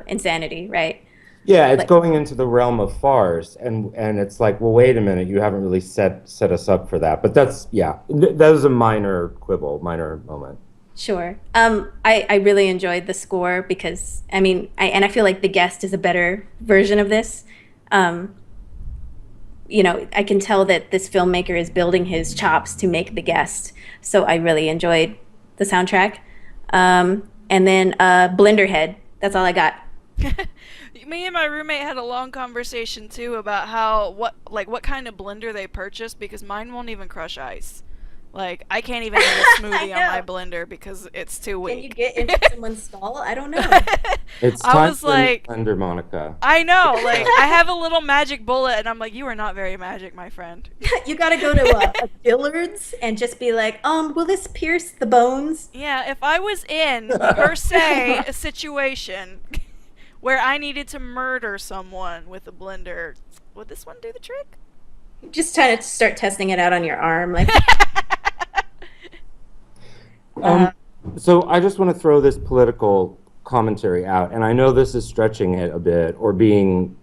insanity, right? yeah, it's Like, going into the realm of farce, and it's like, well, wait a minute, you haven't really set us up for that. But that's, yeah, that was a minor quibble, minor moment. sure. I really enjoyed the score because I mean, I feel like The Guest is a better version of this. Um, I can tell that this filmmaker is building his chops to make The Guest. So I really enjoyed the soundtrack. And then Blenderhead. That's all I got. Me and my roommate had a long conversation too about how what kind of blender they purchased because mine won't even crush ice. Like I can't even make a smoothie on my know. blender because it's too Can you weak. get into someone's skull? I don't know. It's I time was for like, Thunder, Monica. I know, like I have a little magic bullet, and I'm like, you are not very magic, my friend. You got to go to a Dillard's and just be like, will this pierce the bones? Yeah, if I was in per se a situation where I needed to murder someone with a blender, would this one do the trick? Just trying to start testing it out on your arm, like. Um, so I just want to throw this political commentary out, and I know this is stretching it a bit or being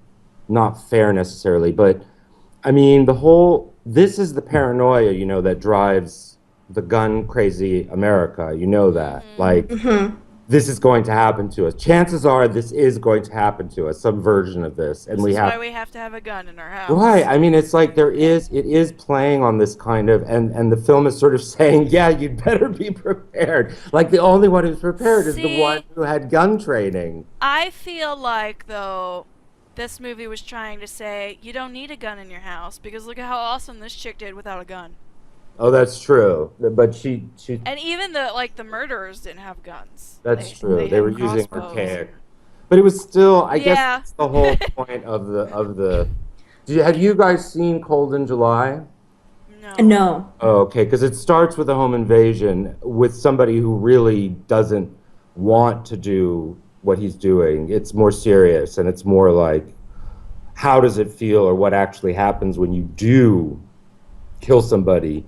not fair necessarily, but I mean, this is the paranoia, that drives the gun crazy America. You know that. Like, Hmm. this is going to happen to us. Chances are this is going to happen to us, some version of this. And This we is why have, we have to have a gun in our house. right. I mean, it's like it is playing on this kind of, and the film is sort of saying, yeah, you'd better be prepared. Like the only one who's prepared is the See, one who had gun training. I feel like, though, this movie was trying to say, you don't need a gun in your house because look at how awesome this chick did without a gun. Oh, that's true. But she, And even the murderers didn't have guns. that's true. They had were using crossbows. archaic. But it was still, I guess, Yeah. that's the whole point of the. Have you guys seen Cold in July? No. No. Oh, okay, because it starts with a home invasion with somebody who really doesn't want to do what he's doing. It's more serious, and it's more like, how does it feel, or what actually happens when you do kill somebody?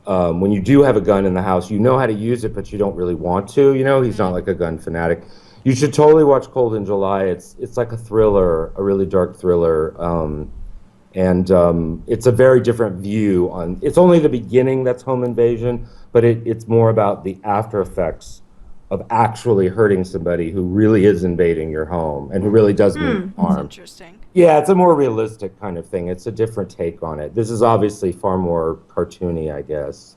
When you do have a gun in the house, you know how to use it, but you don't really want to. You know, he's not like a gun fanatic. You should totally watch Cold in July. It's like a thriller, a really dark thriller. And it's a very different view on. It's only the beginning that's home invasion, but it's more about the after effects of actually hurting somebody who really is invading your home and who really does mean That's harm. interesting. Yeah, it's a more realistic kind of thing. It's a different take on it. This is obviously far more cartoony, I guess.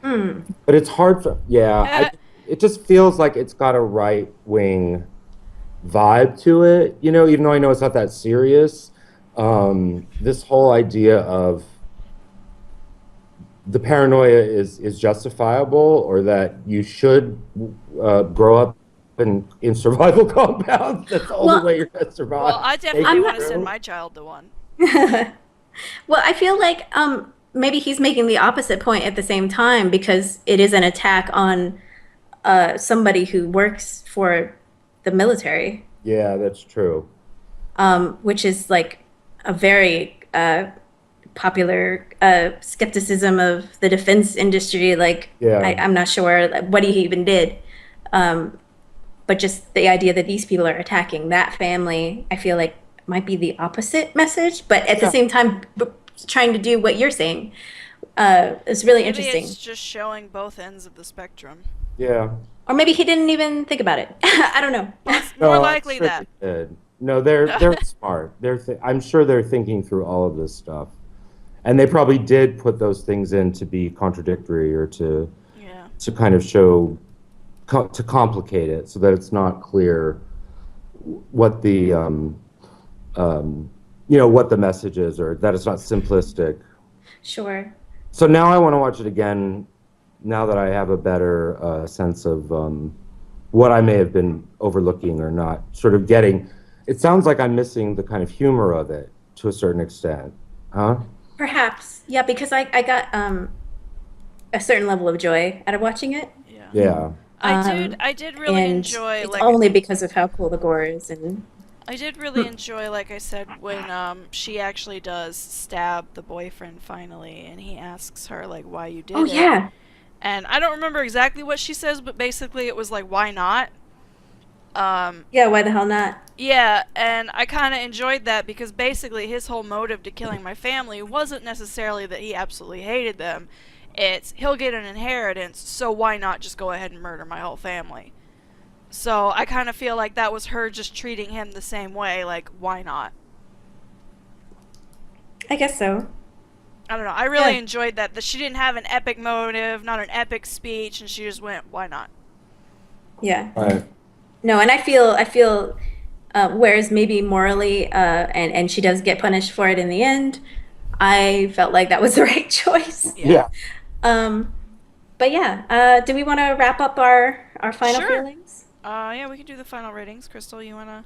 But it's hard for, it just feels like it's got a right wing vibe to it, you know, even though I know it's not that serious. This whole idea of the paranoia is justifiable, or that you should grow up in survival compounds. That's the only Well- way you're going to survive. Well, I definitely Take it want to through. send my child to one. Well, I feel like maybe he's making the opposite point at the same time, because it is an attack on somebody who works for the military, Yeah, that's true. which is like a very popular skepticism of the defense industry. Like, Yeah. I'm not sure what he even did. But just the idea that these people are attacking that family, I feel like might be the opposite message, but at the same time, trying to do what you're saying. It's really Maybe interesting. it's just showing both ends of the spectrum. Yeah. Or maybe he didn't even think about it. I don't know. More I'm likely sure that. they did. No, they're smart. I'm sure they're thinking through all of this stuff, and they probably did put those things in to be contradictory, or to Yeah. kind of show to complicate it so that it's not clear what the what the message is, or that it's not simplistic. Sure. So now I want to watch it again, now that I have a better sense of what I may have been overlooking or not sort of getting. It sounds like I'm missing the kind of humor of it to a certain extent. Huh? Perhaps. Yeah, because I got a certain level of joy out of watching it. Yeah. Yeah. I did really and enjoy it's like only because of how cool the gore is. And I did really enjoy, like I said, when she actually does stab the boyfriend finally, and he asks her like why you did oh it. yeah. And I don't remember exactly what she says, but basically it was like, why not? Yeah, why the hell not? Yeah, and I kind of enjoyed that because basically his whole motive to killing my family wasn't necessarily that he absolutely hated them. It's he'll get an inheritance, so why not just go ahead and murder my whole family? So I kind of feel like that was her just treating him the same way, like, why not? I guess so. I don't know. I really Yeah. enjoyed that she didn't have an epic motive, not an epic speech, and she just went, why not? Yeah. Right. No, and I feel whereas maybe morally and she does get punished for it in the end, I felt like that was the right choice. Yeah. But yeah, do we want to wrap up our final Sure. feelings? Yeah, we can do the final ratings. Crystal, you wanna?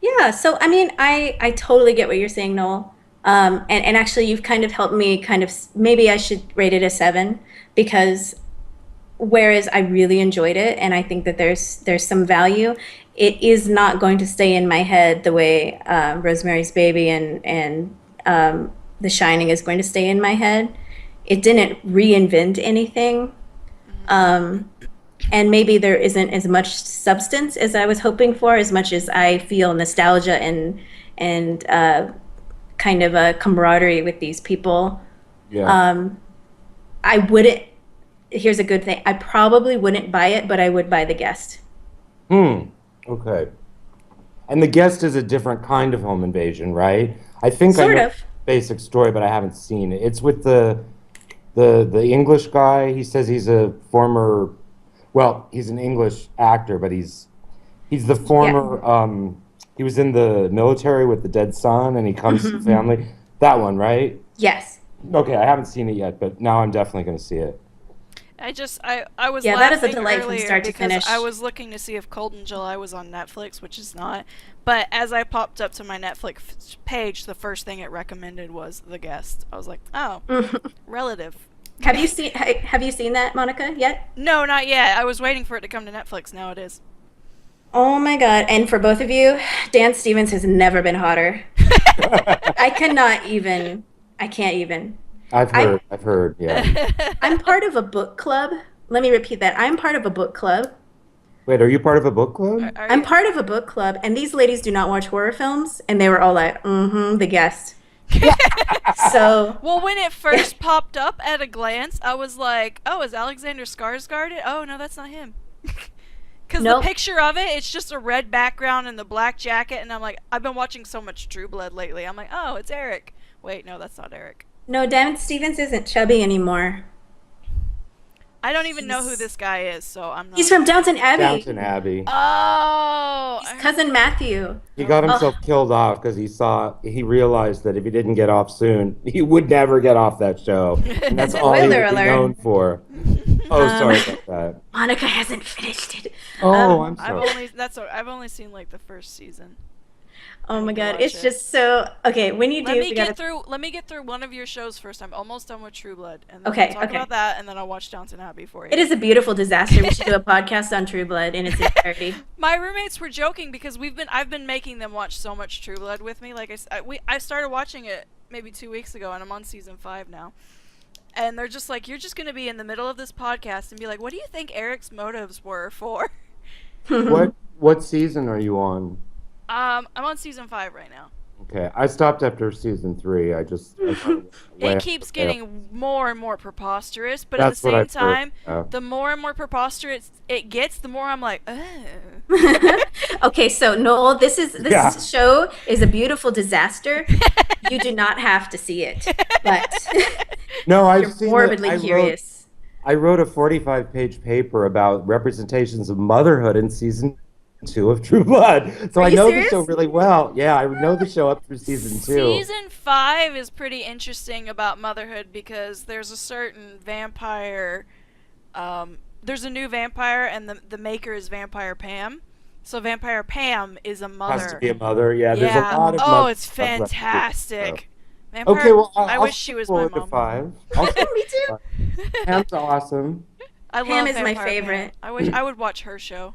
Yeah, so I mean, I totally get what you're saying, Noel. And actually, you've kind of helped me maybe I should rate it a 7, because whereas I really enjoyed it and I think that there's some value, it is not going to stay in my head the way Rosemary's Baby and The Shining is going to stay in my head. It didn't reinvent anything. And maybe there isn't as much substance as I was hoping for, as much as I feel nostalgia and kind of a camaraderie with these people. Yeah. I wouldn't here's a good thing. I probably wouldn't buy it, but I would buy The Guest. Okay. And The Guest is a different kind of home invasion, right? I think I Sort know of. the basic story, but I haven't seen it. It's with the English guy. He says he's a former, well, he's an English actor, but he's the Yeah. former he was in the military with the dead son and he comes to the family. That one, right? Yes. Okay, I haven't seen it yet, but now I'm definitely going to see it. I was Yeah, that is a laughing delight from earlier start to because finish. I was looking to see if Cold in July was on Netflix, which is not. But as I popped up to my Netflix page, the first thing it recommended was The Guest. I was like, oh, relative. Have you seen that, Monica, yet? No, not yet. I was waiting for it to come to Netflix. Now it is. Oh my God. And for both of you, Dan Stevens has never been hotter. I can't even. I've heard, yeah. I'm part of a book club. Let me repeat that. I'm part of a book club. Wait, are you part of a book club? I'm part of a book club, and these ladies do not watch horror films, and they were all like, The Guest. So, Well, when it first popped up at a glance, I was like, oh, is Alexander Skarsgård it? Oh, no, that's not him. Because Nope. the picture of it, it's just a red background and the black jacket, and I'm like, I've been watching so much True Blood lately. I'm like, oh, it's Eric. Wait, no, that's not Eric. no, Dan Stevens isn't chubby anymore. I don't even know who this guy is, so I'm not. He's from Downton Abbey. Downton Abbey. Oh! He's cousin Matthew. He got himself killed off because he realized that if he didn't get off soon, he would never get off that show. And that's all he would Spoiler be alert. known for. Oh, sorry about that. Monica hasn't finished it. Oh, I'm I've sorry. I've only seen like the first season. Oh my God, watch it's it. just so okay. When you do, Let me we get gotta. through. Let me get through one of your shows first. I'm almost done with True Blood, and then Okay, we'll talk okay. about that, and then I'll watch Downton Abbey for you. It is a beautiful disaster. We should do a podcast on True Blood in its entirety. My roommates were joking because I've been making them watch so much True Blood with me. Like I started watching it maybe 2 weeks ago, and I'm on season 5 now. And they're just like, you're just gonna be in the middle of this podcast and be like, what do you think Eric's motives were for? What season are you on? I'm on season 5 right now. Okay, I stopped after season 3. I thought It keeps getting more and more preposterous, but That's at what the same I've heard, time, yeah. the more and more preposterous it gets, the more I'm like, oh. Okay, so Noel, this Yeah. show is a beautiful disaster. You do not have to see it, but No, I've you're seen morbidly I curious. I wrote a 45-page paper about representations of motherhood in season 2 of True Blood. So Are I you know serious? the show really well. Yeah, I know the show up through season 2. Season 5 is pretty interesting about motherhood because there's a certain vampire. There's a new vampire, and the maker is Vampire Pam. So Vampire Pam is a mother. Has to be a mother. Yeah, there's Yeah. a lot of Oh, mother it's stuff about this fantastic. show. Vampire, Okay, well, I I'll wish she was my forward to mom. 5. I'll Me too. Pam's awesome. I Pam love is my Vampire Pam. favorite. I wish I would watch her show.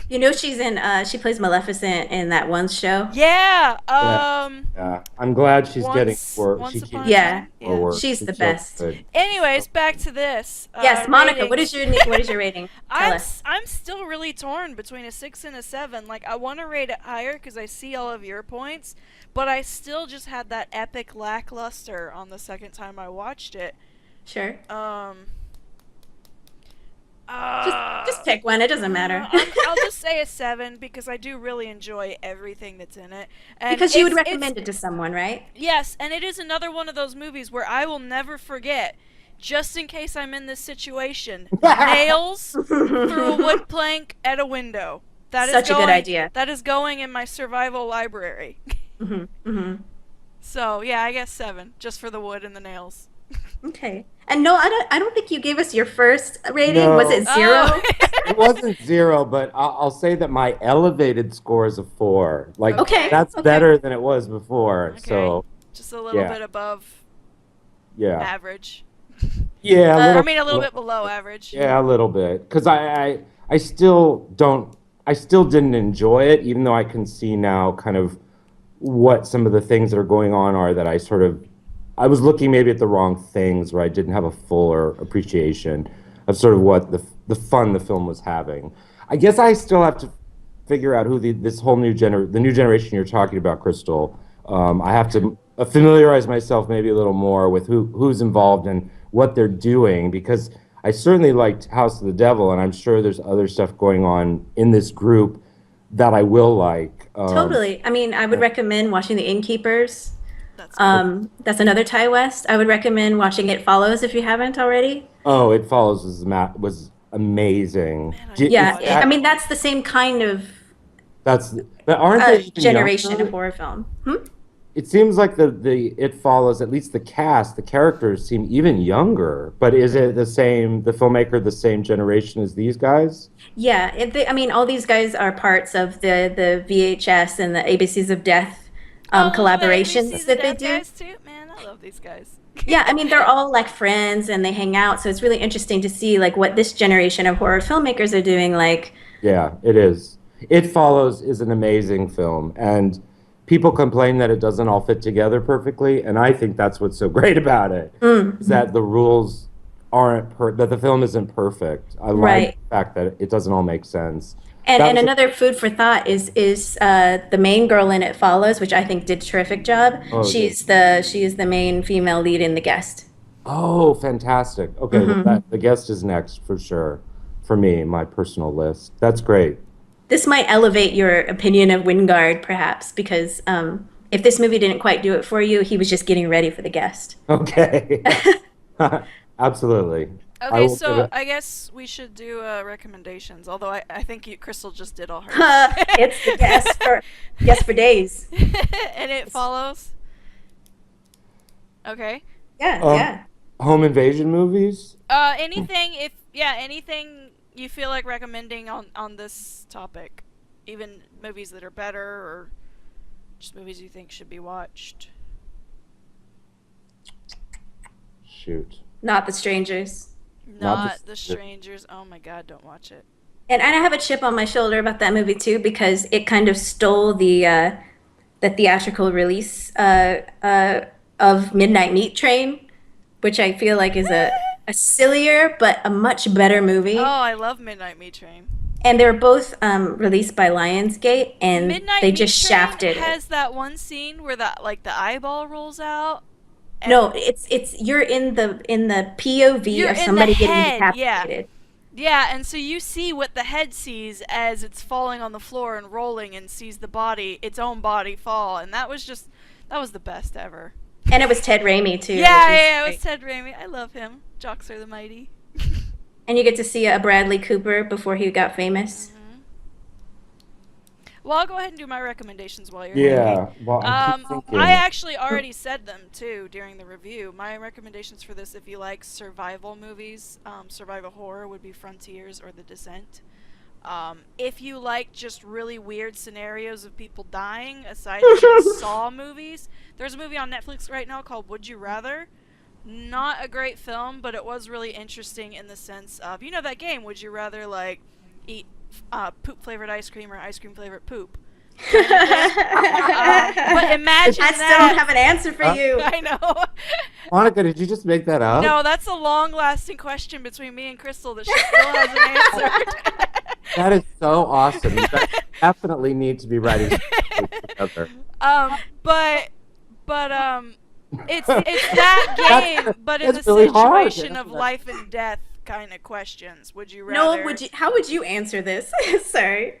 You know she's in. She plays Maleficent in that one show. Yeah. Yeah, I'm glad she's getting work. Once She upon keeps a Yeah. time. more work. She's the so best. good. Anyways, back to this. Yes, Monica. ratings. What is your rating? Tell us. I'm still really torn between a 6 and a 7. Like, I want to rate it higher because I see all of your points, but I still just had that epic lackluster on the second time I watched it. Sure. Just pick one. It doesn't matter. I'll just say a 7 because I do really enjoy everything that's in it. And Because you would it's- recommend it to someone, right? Yes, and it is another one of those movies where I will never forget, just in case I'm in this situation, nails through a wood plank at a window. That is Such a good going- idea. That is going in my survival library. So, yeah, I guess 7, just for the wood and the nails. Okay. And no, I don't think you gave us your first rating. No. Was it 0? Oh. It wasn't 0, but I'll say that my elevated score is a 4. Like, Okay, that's okay. better than it was before. Okay. So, Just a little Yeah. bit above yeah. average. Yeah, I mean, a little bit below average. Yeah, a little bit. Because I still didn't enjoy it, even though I can see now kind of what some of the things that are going on are that I was looking maybe at the wrong things, or I didn't have a fuller appreciation of sort of what the fun the film was having. I guess I still have to figure out who this whole the new generation you're talking about, Crystal. I have to familiarize myself maybe a little more with who's involved and what they're doing, because I certainly liked House of the Devil, and I'm sure there's other stuff going on in this group that I will like. Totally. I mean, I would recommend watching The Innkeepers. That's good. That's another Ty West. I would recommend watching It Follows if you haven't already. Oh, It Follows was amazing. Man, I J- need to Yeah, watch is it. I mean that's the same kind of that's but aren't they even generation of younger? horror film. It seems like the It Follows, at least the cast, the characters seem even younger. But is it the same, the filmmaker, the same generation as these guys? Yeah, I mean all these guys are parts of the VHS and the ABCs of Death Oh, those are the collaborations ABCs that of they Death do. guys too. Man, I love these guys. Yeah, I mean they're all like friends and they hang out, so it's really interesting to see like what this generation of horror filmmakers are doing. Like, Yeah, it is. It Follows is an amazing film, and people complain that it doesn't all fit together perfectly, and I think that's what's so great about it, is that the rules that the film isn't perfect. I like Right. the fact that it doesn't all make sense. and That and was another food for thought is the main girl in It Follows, which I think did a terrific job. Oh, She is the main female lead in The Guest. oh, fantastic. Okay, well, the guest is next for sure, for me, my personal list. That's great. This might elevate your opinion of Wingard, perhaps, because if this movie didn't quite do it for you, he was just getting ready for The Guest. Okay. Absolutely. I Okay, will give so it- I guess we should do recommendations. Although I think Crystal just did all hers. It's The Guest for days. And It Follows. Okay. Yeah, Um, yeah. Home invasion movies? Anything you feel like recommending on this topic, even movies that are better or just movies you think should be watched. Shoot. Not The Strangers. Not The The Strangers. Oh my God, don't watch it. And I have a chip on my shoulder about that movie too because it kind of stole the theatrical release of Midnight Meat Train, which I feel like is a sillier but a much better movie. Oh, I love Midnight Meat Train. And they were both released by Lionsgate, and Midnight they Meat just Train shafted it. has that one scene where the eyeball rolls out. and No, it's you're in the POV You're of in somebody the getting head, decapitated. Yeah, and so you see what the head sees as it's falling on the floor and rolling, and sees the body, its own body, fall, and that was the best ever. And it was Ted Raimi too. Yeah, which is yeah, it was great. Ted Raimi. I love him. Jocks are the mighty. And you get to see a Bradley Cooper before he got famous. Well, I'll go ahead and do my recommendations while you're thinking. Yeah. Well, I keep thinking. I actually already said them too during the review. My recommendations for this, if you like survival movies, survival horror, would be Frontiers or The Descent. If you like just really weird scenarios of people dying, aside from the Saw movies, there's a movie on Netflix right now called Would You Rather. Not a great film, but it was really interesting in the sense of, you know that game, Would You Rather like eat poop flavored ice cream or ice cream flavored poop? But imagine I still don't have an answer for you. I know. Monica, did you just make that up? No, that's a long-lasting question between me and Crystal that she still hasn't answered. That is so awesome. You guys definitely need to be writing together. But it's that game, but in the That's really hard. situation of life and death kind of questions. Would you No, rather how would you answer this? Sorry.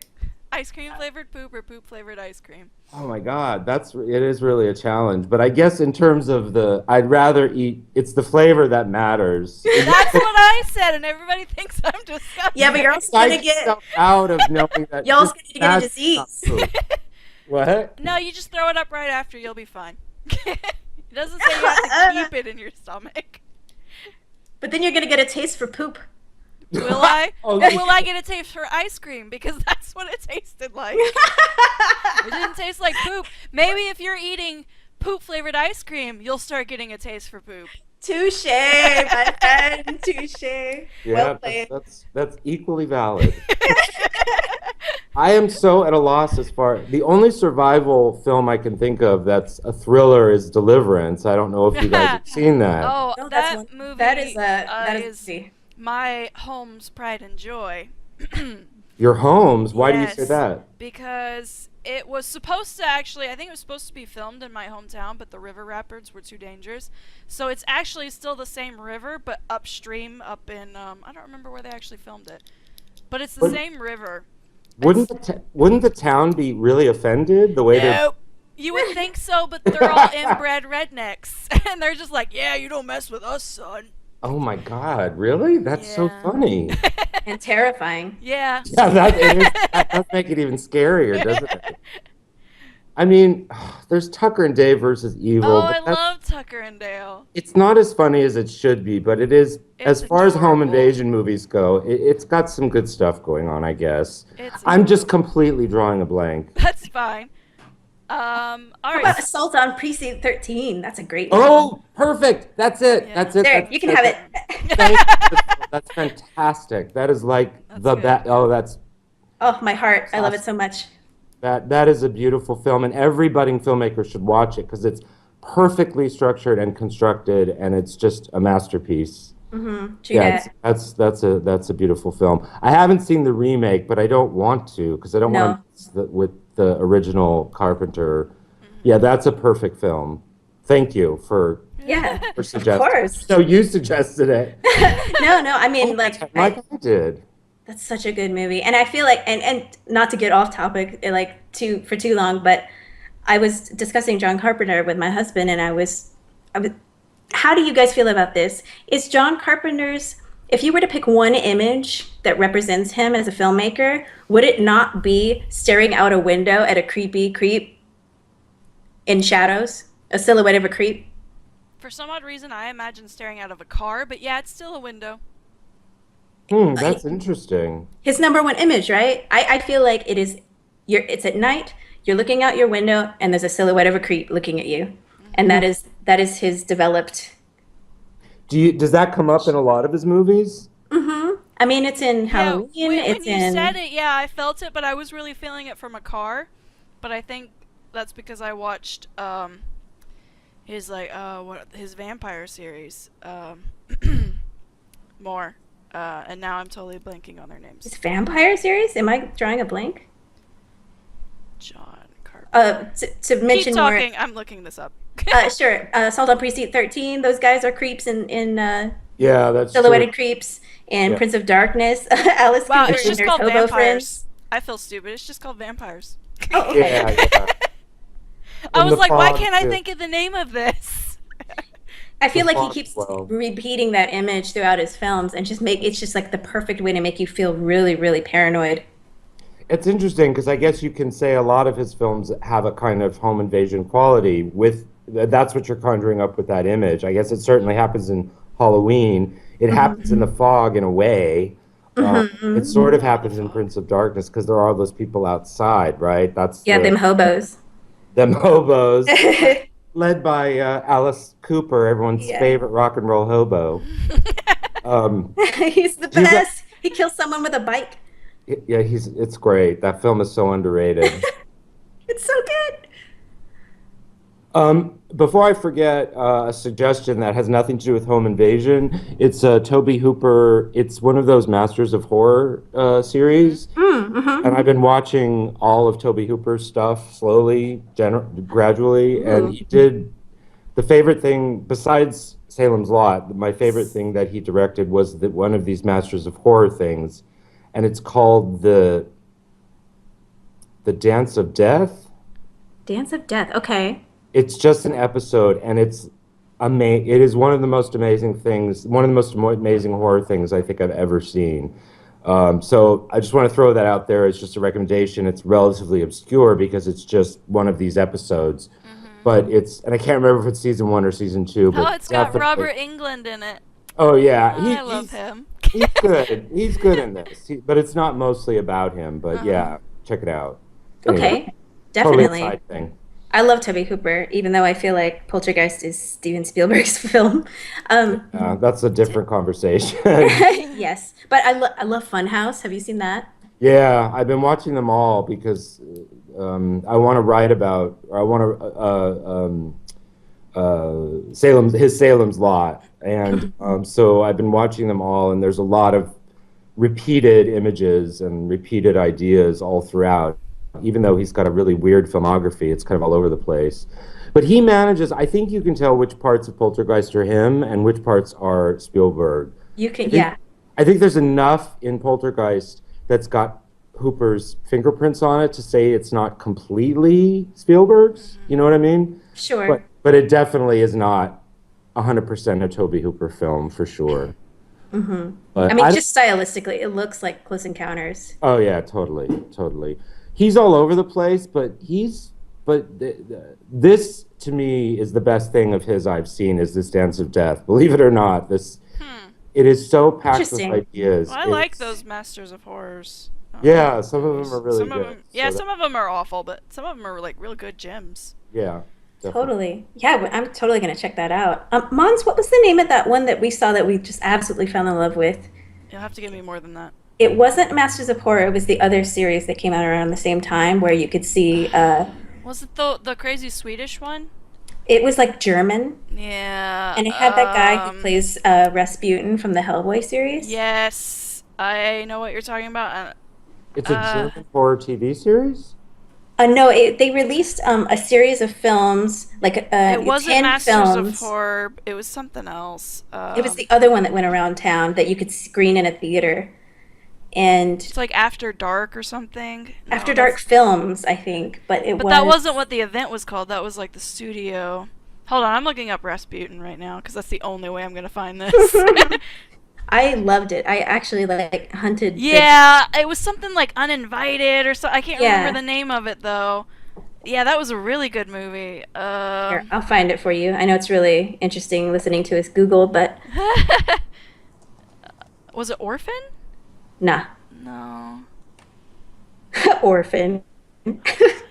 ice cream flavored poop or poop flavored ice cream? Oh my God, it is really a challenge. But I guess in terms of I'd rather eat. It's the flavor that matters. That's what I said, and everybody thinks I'm disgusting. Yeah, but you're also Psych gonna get yourself out of knowing that y'all's this gonna get a that's disease. not food. What? No, you just throw it up right after. You'll be fine. It doesn't say you have to keep it in your stomach. But then you're gonna get a taste for poop. Will I? Oh, Will I get a taste for ice cream? Because that's what it tasted like. It didn't taste like poop. Maybe if you're eating poop flavored ice cream, you'll start getting a taste for poop. Touche, my friend. Touche. Yeah, Well played. that's equally valid. I am so at a loss as far. The only survival film I can think of that's a thriller is Deliverance. I don't know if you guys have seen that. Oh, No, that that's one- movie that is is easy. my home's pride and joy. Your Homes. Why do you say Yes, that? Because it was supposed to actually, I think it was supposed to be filmed in my hometown, but the river rapids were too dangerous. So it's actually still the same river, but upstream, up in, I don't remember where they actually filmed it. But it's the Would- same river. Wouldn't the town be really offended the way they're? Nope. You would think so, but they're all inbred rednecks. And they're just like, yeah, you don't mess with us, son. Oh my God, really? That's so Yeah. funny. And terrifying. Yeah. Yeah, that does make it even scarier, doesn't it? I mean, there's Tucker and Dave versus Evil, Oh, but I love Tucker and Dale. it's not as funny as it should be, but it is, It's as far as home adorable. invasion movies go, it's got some good stuff going on, I guess. It's I'm just completely drawing a blank. That's fine. All How right. about Assault on Precinct 13? That's a great one. Oh, perfect. That's it. Yeah. That's it. There, you can have it. Thank you. That's fantastic. That is like That's the good. best. Oh, that's Oh, my heart. I love it so much. that is a beautiful film, and every budding filmmaker should watch it because it's perfectly structured and constructed, and it's just a masterpiece. True Yeah, that. that's a beautiful film. I haven't seen the remake, but I don't want to because I don't No. want to mix with the original Carpenter. Yeah, that's a perfect film. Thank you for Yeah. suggesting. Of course. So you suggested it. No, I mean, like, Like I did. that's such a good movie. And I feel like, and not to get off topic, for too long, but I was discussing John Carpenter with my husband, and I was, how do you guys feel about this? Is John Carpenter's, if you were to pick one image that represents him as a filmmaker, would it not be staring out a window at a creepy creep in shadows, a silhouette of a creep? For some odd reason, I imagine staring out of a car, but yeah, it's still a window. That's interesting. His number one image, right? I feel like it's at night, you're looking out your window, and there's a silhouette of a creep looking at you. And that is his developed. Does that come up in a lot of his movies? I mean, it's in Halloween. Yeah, when it's you in. said it, yeah, I felt it, but I was really feeling it from a car. But I think that's because I watched his his vampire series more, and now I'm totally blanking on their names. His vampire series? Am I drawing a blank? John Carpenter. To mention Keep more. talking. I'm looking this up. Sure. Assault on Precinct 13. Those guys are creeps in Yeah, that's silhouetted true. creeps. And Yeah. Prince of Darkness. Alice Wow, Cooper it's and just their called hobo vampires. friends. I feel stupid. It's just called vampires. Oh, okay. Yeah. I In was the like, why fog, can't I too. think of the name of this? I feel The like he font keeps well. repeating that image throughout his films, and it's just like the perfect way to make you feel really, really paranoid. It's interesting because I guess you can say a lot of his films have a kind of home invasion quality. That's what you're conjuring up with that image. I guess it certainly happens in Halloween. It happens in The Fog in a way. It sort of happens in Prince of Darkness because there are all those people outside, right? That's Yeah, them hobos. them hobos, led by Alice Cooper, everyone's Yeah. favorite rock and roll hobo. He's the You got- best. He kills someone with a bike. Yeah, it's great. That film is so underrated. It's so good. Before I forget, a suggestion that has nothing to do with home invasion. It's Toby Hooper. It's one of those Masters of Horror series, and I've been watching all of Toby Hooper's stuff slowly, gradually, and he did the favorite thing besides Salem's Lot. My favorite thing that he directed was one of these Masters of Horror things, and it's called the Dance of Death. Dance of Death. Okay. It's just an episode, and it's it is one of the most amazing things, one of the most amazing horror things I think I've ever seen. So I just want to throw that out there. It's just a recommendation. It's relatively obscure because it's just one of these episodes, but and I can't remember if it's season 1 or season 2. But Oh, it's got definitely- Robert England in it. Oh yeah, I love him. He's good. He's good in this, but it's not mostly about him. But yeah, check it out. Anyway, Okay. totally a Definitely. side thing. I love Toby Hooper, even though I feel like Poltergeist is Steven Spielberg's film. That's a different conversation. Yes, but I love Funhouse. Have you seen that? Yeah, I've been watching them all because I want to write about, or I want to Salem's Lot, and so I've been watching them all, and there's a lot of repeated images and repeated ideas all throughout. even though he's got a really weird filmography. It's kind of all over the place. But he manages, I think you can tell which parts of Poltergeist are him and which parts are Spielberg. You can, I think, yeah. I think there's enough in Poltergeist that's got Hooper's fingerprints on it to say it's not completely Spielberg's. You know what I mean? Sure. But it definitely is not 100% a Tobe Hooper film for sure. But I mean, just stylistically, it looks like Close Encounters. oh yeah, totally, totally. He's all over the place, this to me is the best thing of his I've seen is this Dance of Death. Believe it or not, it is so packed with Interesting. ideas. Well, I like those Masters of Horrors. Yeah, some of them are really Some good. of them, yeah, So some of them are awful, but some of them are like real good gems. yeah, definitely. Totally. Yeah, I'm totally going to check that out. Mons, what was the name of that one that we saw that we just absolutely fell in love with? You'll have to give me more than that. It wasn't Masters of Horror. It was the other series that came out around the same time where you could see, Was it the crazy Swedish one? it was like German. Yeah. And it had that guy who plays Rasputin from the Hellboy series. Yes, I know what you're talking about. It's a German horror TV series? No, they released a series of films, like It wasn't 10 Masters films. of Horror. It was something else. It was the other one that went around town that you could screen in a theater. And It's like After Dark or something. No, After Dark Films, I think, but that wasn't what the event was called. That was like the studio. Hold on, I'm looking up Rasputin right now because that's the only way I'm gonna find this. I loved it. I actually like hunted. Yeah, it was something like Uninvited or so. I can't Yeah. remember the name of it though. Yeah, that was a really good movie. Here, I'll find it for you. I know it's really interesting listening to us Google, but Was it Orphan? nah, No, Orphan. I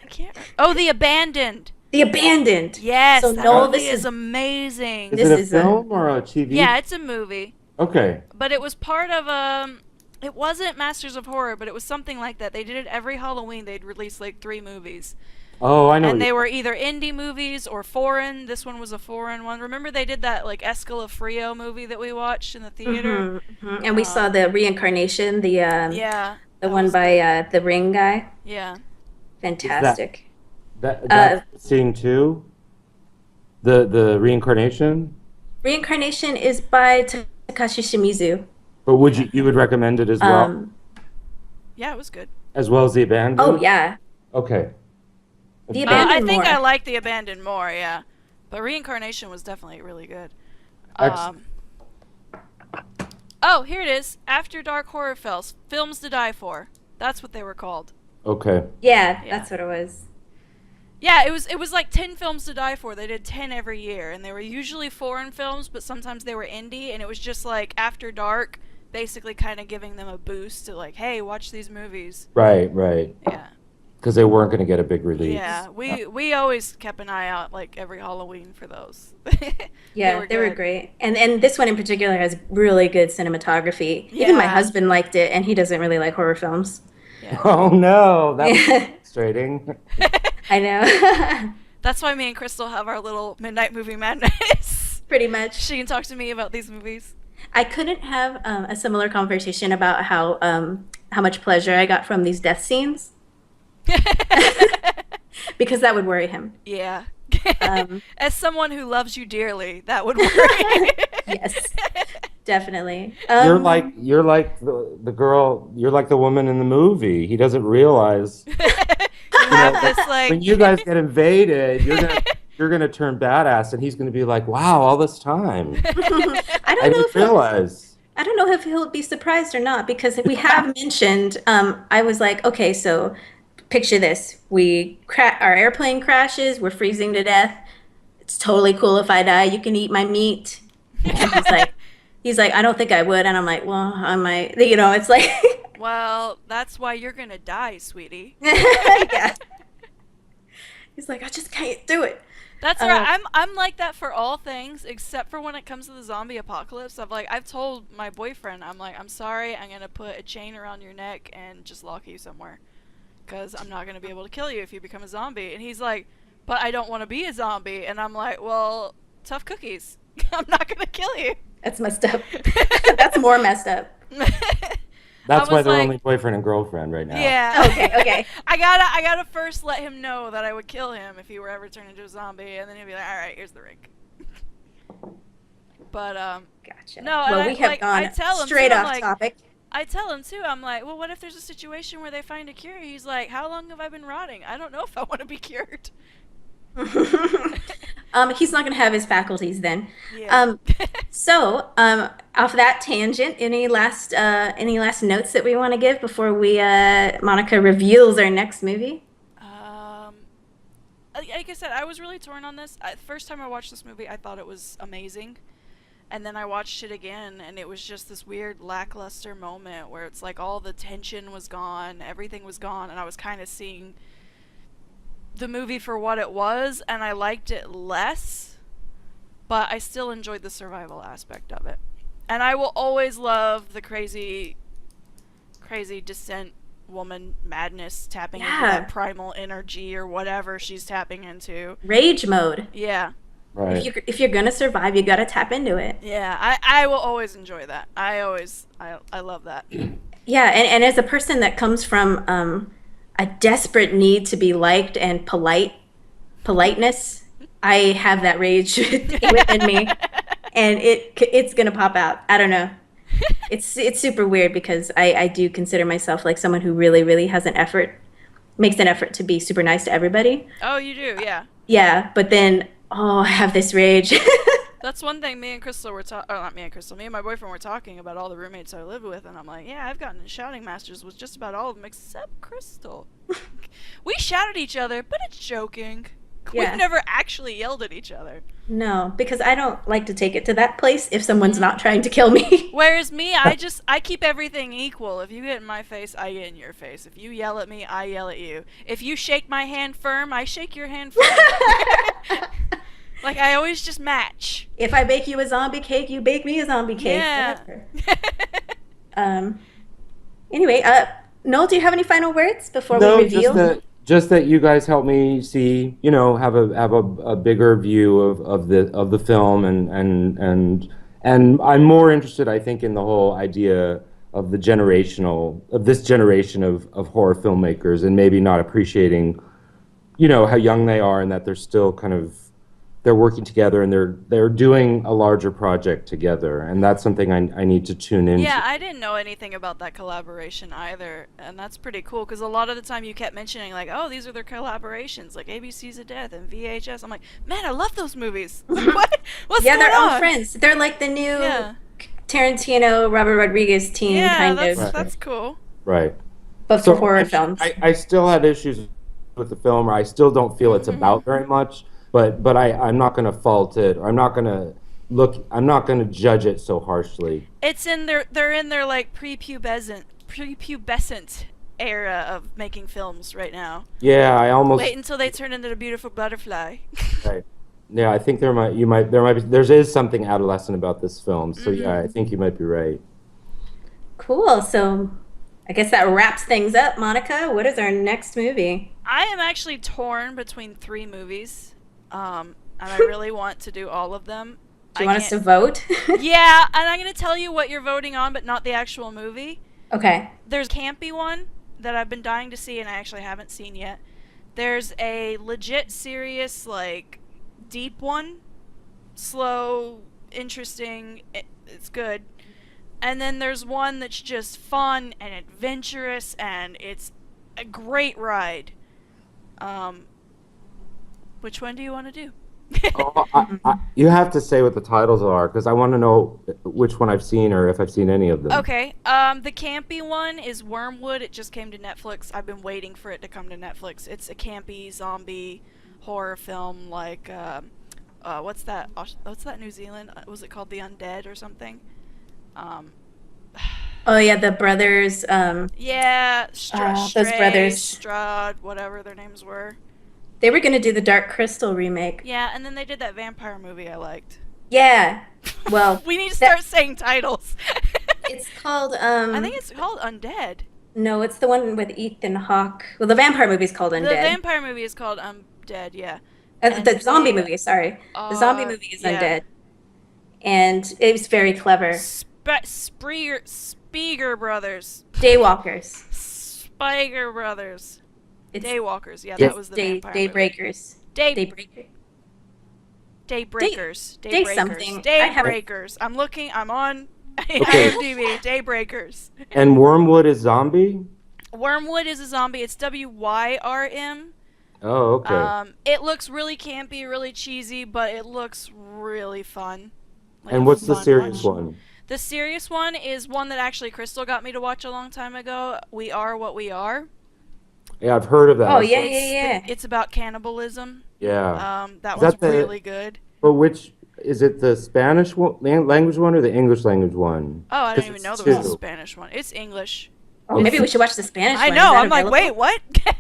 can't. Oh, The Abandoned. The Abandoned. Yes, So that no, movie this is is amazing. This Is it a is a- film or a TV? Yeah, it's a movie, Okay. but it was part of It wasn't Masters of Horror, but it was something like that. They did it every Halloween. They'd release like 3 movies, Oh, I know. and they were either indie movies or foreign. This one was a foreign one. Remember they did that like Escalafrio movie that we watched in the theater? And we saw the reincarnation, the Yeah, the that one was by the Ring guy. yeah. Fantastic. That's seeing too. The reincarnation. Reincarnation is by Takashi Shimizu. But you would recommend it as well, Yeah, it was good. as well as the Abandoned? Oh yeah, Okay. The I Abandoned think more. I like The Abandoned more, yeah. But Reincarnation was definitely really good. Excellent. Oh, here it is. After Dark Horror Films to Die For. That's what they were called. Okay. Yeah, Yeah. that's what it was. Yeah, it was like 10 films to die for. They did 10 every year, and they were usually foreign films, but sometimes they were indie, and it was just like After Dark, basically kind of giving them a boost to like, hey, watch these movies. Right. Yeah. Because they weren't going to get a big release. Yeah, we always kept an eye out like every Halloween for those. Yeah, they were good. great. And this one in particular has really good cinematography. Even my Yeah. husband liked it, and he doesn't really like horror films. Yeah. Oh no, that's frustrating. I know. That's why me and Crystal have our little midnight movie madness. Pretty much. She can talk to me about these movies. I couldn't have a similar conversation about how much pleasure I got from these death scenes because that would worry him. Yeah. Um, As someone who loves you dearly, that would worry. Yes, definitely. You're like the girl. You're like the woman in the movie. He doesn't realize You have this like when you guys get invaded, you're gonna turn badass, and he's gonna be like, "Wow, all this time, I I don't know didn't if realize." I don't know if he'll be surprised or not because we have mentioned. I was like, okay, so picture this: our airplane crashes, we're freezing to death. It's totally cool if I die. You can eat my meat. And he's like, I don't think I would, and I'm like, well, I might. You know, it's like, well, that's why you're gonna die, sweetie. yeah. He's like, I just can't do it. That's right. I'm like that for all things except for when it comes to the zombie apocalypse. I've told my boyfriend, I'm like, I'm sorry, I'm gonna put a chain around your neck and just lock you somewhere, because I'm not gonna be able to kill you if you become a zombie. And he's like, but I don't want to be a zombie. And I'm like, well, tough cookies. I'm not gonna kill you. That's messed up. That's more messed up. That's why was they're like, only boyfriend and girlfriend right now. yeah. Okay, okay. I gotta first let him know that I would kill him if he were ever turned into a zombie, and then he'd be like, all right, here's the ring. But Gotcha. no, and Well, I we have like I gone tell him straight too. I'm off like, topic. I tell him too. I'm like, well, what if there's a situation where they find a cure? He's like, how long have I been rotting? I don't know if I want to be cured. He's not going to have his faculties then. Yeah. Um, off that tangent, any last notes that we want to give before we Monica reveals our next movie? Like I said, I was really torn on this. First time I watched this movie, I thought it was amazing. And then I watched it again, and it was just this weird lackluster moment where it's like all the tension was gone, everything was gone, and I was kind of seeing the movie for what it was, and I liked it less, but I still enjoyed the survival aspect of it. And I will always love the crazy descent woman madness tapping into Yeah. that primal energy or whatever she's tapping into. Rage mode. Yeah. Right. If you're gonna survive, you gotta tap into it. Yeah, I will always enjoy that. I love that. Yeah, and as a person that comes from a desperate need to be liked and politeness, I have that rage within me, and it's gonna pop out. I don't know. It's super weird because I do consider myself like someone who really has makes an effort to be super nice to everybody. Oh, you do, yeah. Yeah, but then I have this rage. That's one thing me and Crystal were talking, or not me and Crystal, me and my boyfriend were talking about all the roommates I lived with, and I'm like, yeah, I've gotten in shouting masters with just about all of them except Crystal. We shout at each other, but it's joking. Yeah. We've never actually yelled at each other. No, because I don't like to take it to that place if someone's not trying to kill me. Whereas me, I keep everything equal. If you get in my face, I get in your face. If you yell at me, I yell at you. If you shake my hand firm, I shake your hand firm. Like, I always just match. If I bake you a zombie cake, you bake me a zombie cake. Yeah. Whatever. Anyway, Noel, do you have any final words before we No, reveal? just that you guys help me see, have a bigger view of the film, and I'm more interested, I think, in the whole idea of this generation of horror filmmakers, and maybe not appreciating, how young they are, and that they're still they're working together, and they're doing a larger project together, and that's something I need to tune into. Yeah, I didn't know anything about that collaboration either, and that's pretty cool, because a lot of the time you kept mentioning, like, oh, these are their collaborations, like ABC's of Death and VHS. I'm like, man, I love those movies. What? What's Yeah, going they're all on? friends. They're like the new Yeah. Tarantino, Robert Rodriguez team, Yeah, kind that's, of, that's cool. Right. but for horror films. I still have issues with the film, or I still don't feel it's about very much. But I'm not going to fault it, or I'm not going to judge it so harshly. It's they're in their like prepubescent era of making films right now. Yeah, I almost Wait until they turn into the beautiful butterfly. right. Yeah, I think there is something adolescent about this film. So yeah, I think you might be right. Cool. So I guess that wraps things up. Monica, what is our next movie? I am actually torn between 3 movies, and I really want to do all of them. Do you want us to vote? Yeah, and I'm going to tell you what you're voting on, but not the actual movie. Okay. There's a campy one that I've been dying to see and I actually haven't seen yet. There's a legit serious, like, deep one. Slow, interesting, it's good. And then there's one that's just fun and adventurous and it's a great ride. Which one do you want to do? You have to say what the titles are, because I want to know which one I've seen, or if I've seen any of them. Okay, the campy one is Wormwood. It just came to Netflix. I've been waiting for it to come to Netflix. It's a campy zombie horror film, like, what's that New Zealand? Was it called The Undead or something? Oh yeah, the brothers. Yeah, those brothers. Strahd, whatever their names were. They were gonna do the Dark Crystal remake. Yeah, and then they did that vampire movie I liked. Yeah. Well, We need to start saying titles. it's called. I think it's called Undead. No, it's the one with Ethan Hawke. Well, the vampire movie is called Undead. The vampire movie is called Undead, yeah. The zombie movie, sorry. The zombie movie is yeah. Undead. And it was very clever. Spear Speaker Brothers. Daywalkers. Spiker Brothers. It's Daywalkers. Yeah, Yeah. that was the day vampire movie. daybreakers. Day Daybreaker. Daybreakers. day Daybreakers. something. I have- Daybreakers. I'm looking. I'm on Okay. IMDb. Daybreakers. And Wormwood is zombie? Wormwood is a zombie. It's WYRM. Oh, okay. It looks really campy, really cheesy, but it looks really fun. Like And a what's the fun serious watch. one? The serious one is one that actually Crystal got me to watch a long time ago. We Are What We Are. Yeah, I've heard of that. Oh, yeah. It's about cannibalism. Yeah. That Is one's that the- really good. But which is it, the Spanish language one or the English language one? Oh, I 'Cause didn't even it's know there was a two. Spanish one. It's English. Oh, maybe we should watch the Spanish I one. know. Is that I'm like, available? wait, what?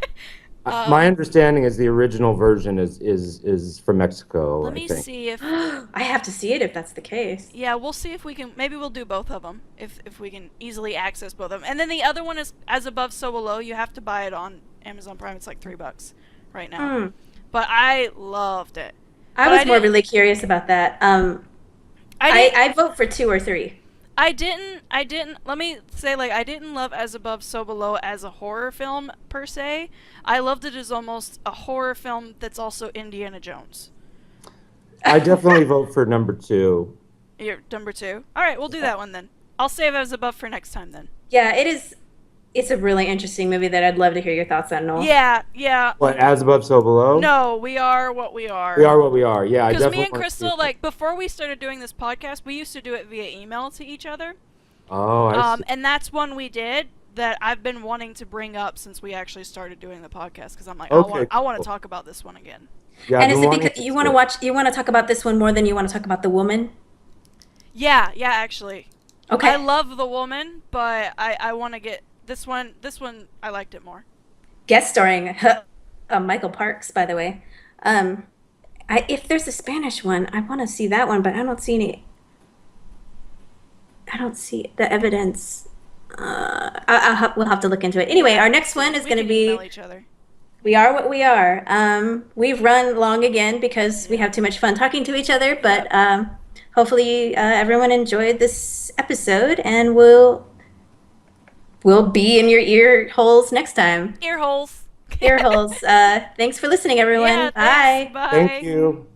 My understanding is the original version is from Mexico. Let I me think. see if. I have to see it if that's the case. Yeah, we'll see if we can. Maybe we'll do both of them if we can easily access both of them. And then the other one is As Above, So Below. You have to buy it on Amazon Prime. It's like $3 right now. Hmm. But I loved it. I But was I more didn't- really curious about that. I vote for 2 or 3. I didn't, let me say, like, I didn't love As Above, So Below as a horror film, per se. I loved it as almost a horror film that's also Indiana Jones. I definitely vote for number 2. You're number 2? Alright, we'll do that one then. I'll save As Above for next time then. Yeah, it is. It's a really interesting movie that I'd love to hear your thoughts on, Noel. Yeah. What, As Above, So Below? No, We Are What We Are. We are what we are. Yeah, I Because definitely me and wanna see Crystal, it. like, before we started doing this podcast, we used to do it via email to each other. Oh, I see. And that's one we did that I've been wanting to bring up since we actually started doing the podcast. Because I'm like, Okay, I want to cool. talk about this one again. Yeah, And I've is been it wanting because to you see want to it. watch? You want to talk about this one more than you want to talk about The Woman? Yeah, actually. Okay. I love The Woman, but I want to get this one. This one, I liked it more. Guest starring Michael Parks, by the way. If there's a Spanish one, I want to see that one, but I don't see any. I don't see the evidence. We'll have to look into it. Anyway, our next one is We going to can be email each other. We Are What We Are. We've run long again because we have too much fun talking to each other, but hopefully everyone enjoyed this episode, and we'll be in your ear holes next time. Ear holes. Ear holes. Thanks for listening, everyone. Yeah, Bye. thanks. Bye. Thank you.